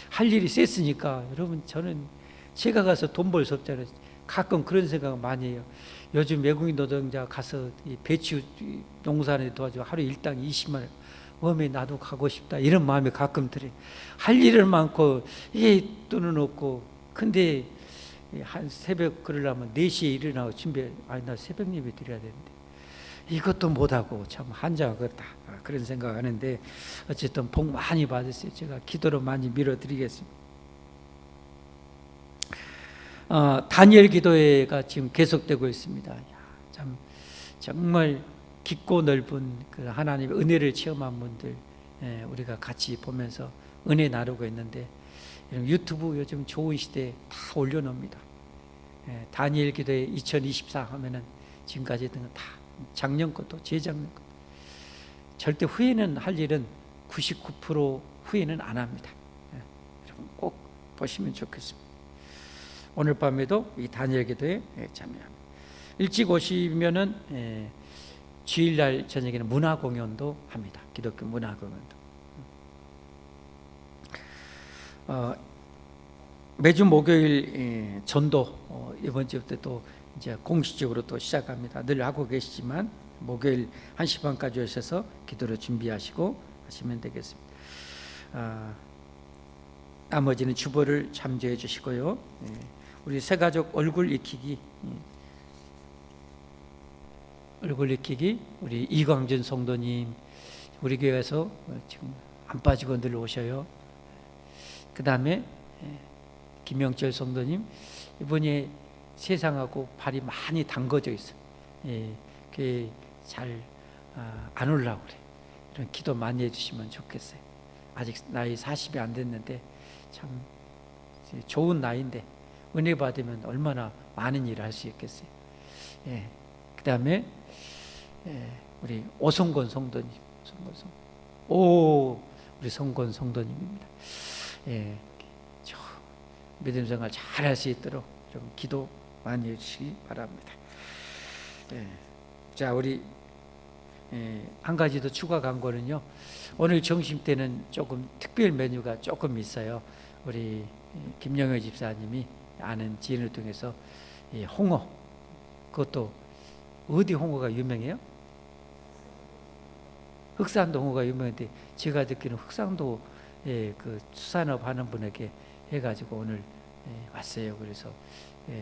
할 일이 셌으니까. 여러분 저는 제가 가서 돈 벌 수 없잖아요. 가끔 그런 생각을 많이 해요. 요즘 외국인 노동자 가서 이 배추 농사에 도와줘 하루 일당 20만 원, 웜에 나도 가고 싶다 이런 마음이 가끔 들어요. 할 일은 많고 돈은 없고, 근데 한 새벽 그러려면 4시에 일어나고 나 새벽 예배 드려야 되는데 이것도 못하고 참 한장하겠다 그런 생각하는데, 어쨌든 복 많이 받으세요. 제가 기도로 많이 밀어드리겠습니다. 다니엘 기도회가 지금 계속되고 있습니다. 참 정말 깊고 넓은 그 하나님의 은혜를 체험한 분들 우리가 같이 보면서 은혜 나누고 있는데, 이런 유튜브 요즘 좋은 시대에 다 올려놓습니다. 다니엘 기도회 2024 하면은 지금까지 했던 거 다 작년 것도 재작년 것도 절대 후회는 할 일은 99% 후회는 안 합니다. 여러분 꼭 보시면 좋겠습니다. 오늘 밤에도 이 다니엘 기도에 참여합니다. 일찍 오시면은 주일날 저녁에는 문화 공연도 합니다. 기독교 문화 공연도. 매주 목요일 전도 이번 주부터 또 이제 공식적으로 또 시작합니다. 늘 하고 계시지만 목요일 1시 반까지 오셔서 기도를 준비하시고 하시면 되겠습니다. 나머지는 주보를 참조해 주시고요. 우리 새 가족 얼굴 익히기 우리 이광준 성도님 우리 교회에서 지금 안 빠지고 늘 오셔요. 그 다음에 김영철 성도님 이분이 세상하고 발이 많이 담궈져 있어요. 그게 잘 안 올라오고 그래. 이런 기도 많이 해주시면 좋겠어요. 아직 나이 40이 안 됐는데 참 좋은 나이인데 은혜 받으면 얼마나 많은 일을 할 수 있겠어요. 그 다음에 우리 오성권 성도님, 우리 성권 성도님입니다. 믿음 생활 잘 할 수 있도록 좀 기도 많이 해주시기 바랍니다. 자, 우리 한 가지 더 추가 광고는요. 오늘 점심 때는 조금 특별 메뉴가 조금 있어요. 우리 김영애 집사님이 아는 지인을 통해서 홍어, 그것도 어디 홍어가 유명해요? 흑산도 홍어가 유명한데 제가 듣기는 흑산도 그 수산업 하는 분에게 해가지고 오늘 왔어요. 그래서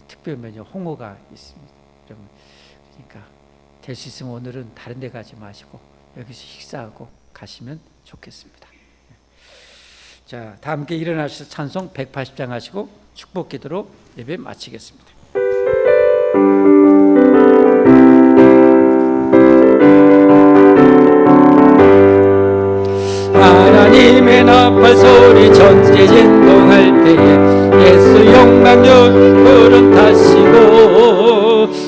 특별 메뉴 홍어가 있습니다. 그러니까 될 수 있으면 오늘은 다른 데 가지 마시고 여기서 식사하고 가시면 좋겠습니다. 자, 다 함께 일어나셔서 찬송 180장 하시고 축복 기도로 예배 마치겠습니다. 하나님의 나팔 소리 전체 진동할 때에 예수 영광여 구름 타시고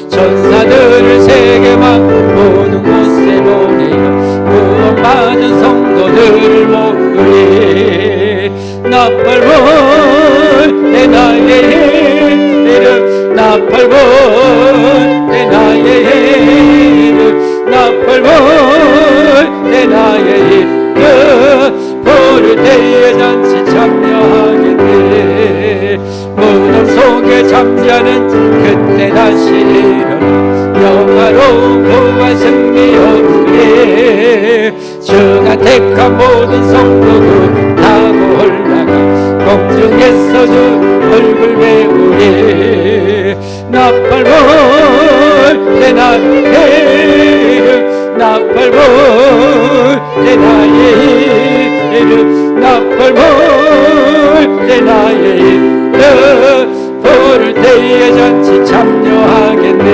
천사들을 세계만 모든 곳에 보내어 구원받은 성도들을 모으리 나팔 불 때 나의 이름 나팔 불 때 나의 이름 나팔 불 때 나의 이름 부를 때에 잔치 참여하겠네 무덤 속에 잠자는 그때 다시 일어나 영화로운 부활 승리 얻으리 주가 택한 모든 성도들 타고 올라가 공중에서 주 얼굴 배우리 나팔 불 때 나의 이름 나팔 불 때 나의 이름 나팔 불 때 나의 이름 부를 때에 잔치 참여하겠네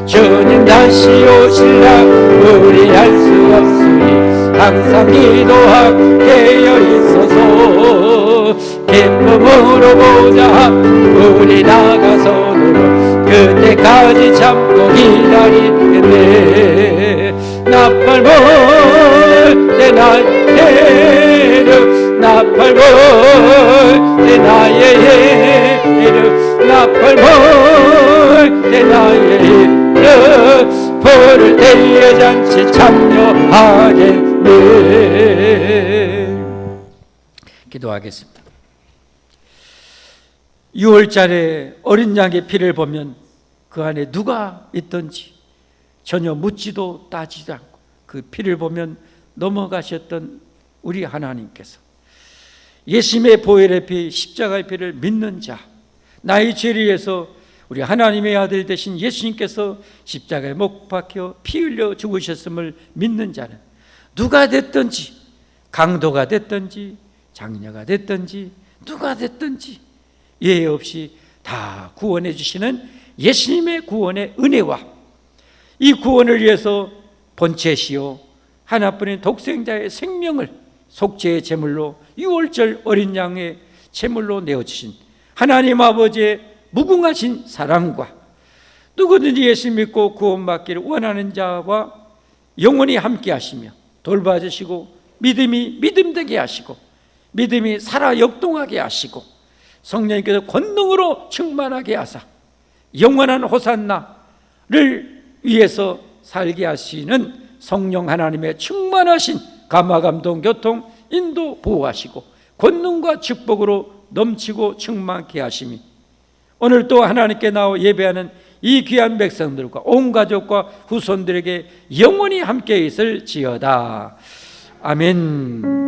주님 다시 오실라 우리 알 수 없으니 항상 기도하게 있어서 기쁨으로 보자 우리 나가서도록 그때까지 참고 기다리겠네 나팔 불 때 나의 이름 나팔 불 때 나의 이름 나팔 불 때 나의 이름 부를 때에 잔치 참여하겠네 기도하겠습니다. 6월달에 어린 양의 피를 보면 그 안에 누가 있던지 전혀 묻지도 따지도 않고 그 피를 보면 넘어가셨던 우리 하나님께서 예수님의 보혈의 피, 십자가의 피를 믿는 자, 나의 죄를 위해서 우리 하나님의 아들 되신 예수님께서 십자가에 못 박혀 피 흘려 죽으셨음을 믿는 자는 누가 됐든지 강도가 됐든지 장녀가 됐든지 누가 됐든지 예외 없이 다 구원해 주시는 예수님의 구원의 은혜와 이 구원을 위해서 본체시요 하나뿐인 독생자의 생명을 속죄의 제물로 6월절 어린 양의 제물로 내어주신 하나님 아버지의 무궁하신 사랑과 누구든지 예수 믿고 구원받기를 원하는 자와 영원히 함께 하시며 돌봐주시고 믿음이 믿음되게 하시고 믿음이 살아 역동하게 하시고 성령님께서 권능으로 충만하게 하사 영원한 호산나를 위해서 살게 하시는 성령 하나님의 충만하신 감화 감동 교통 인도 보호하시고 권능과 축복으로 넘치고 충만케 하심이 오늘 또 하나님께 나와 예배하는 이 귀한 백성들과 온 가족과 후손들에게 영원히 함께 있을지어다. 아멘.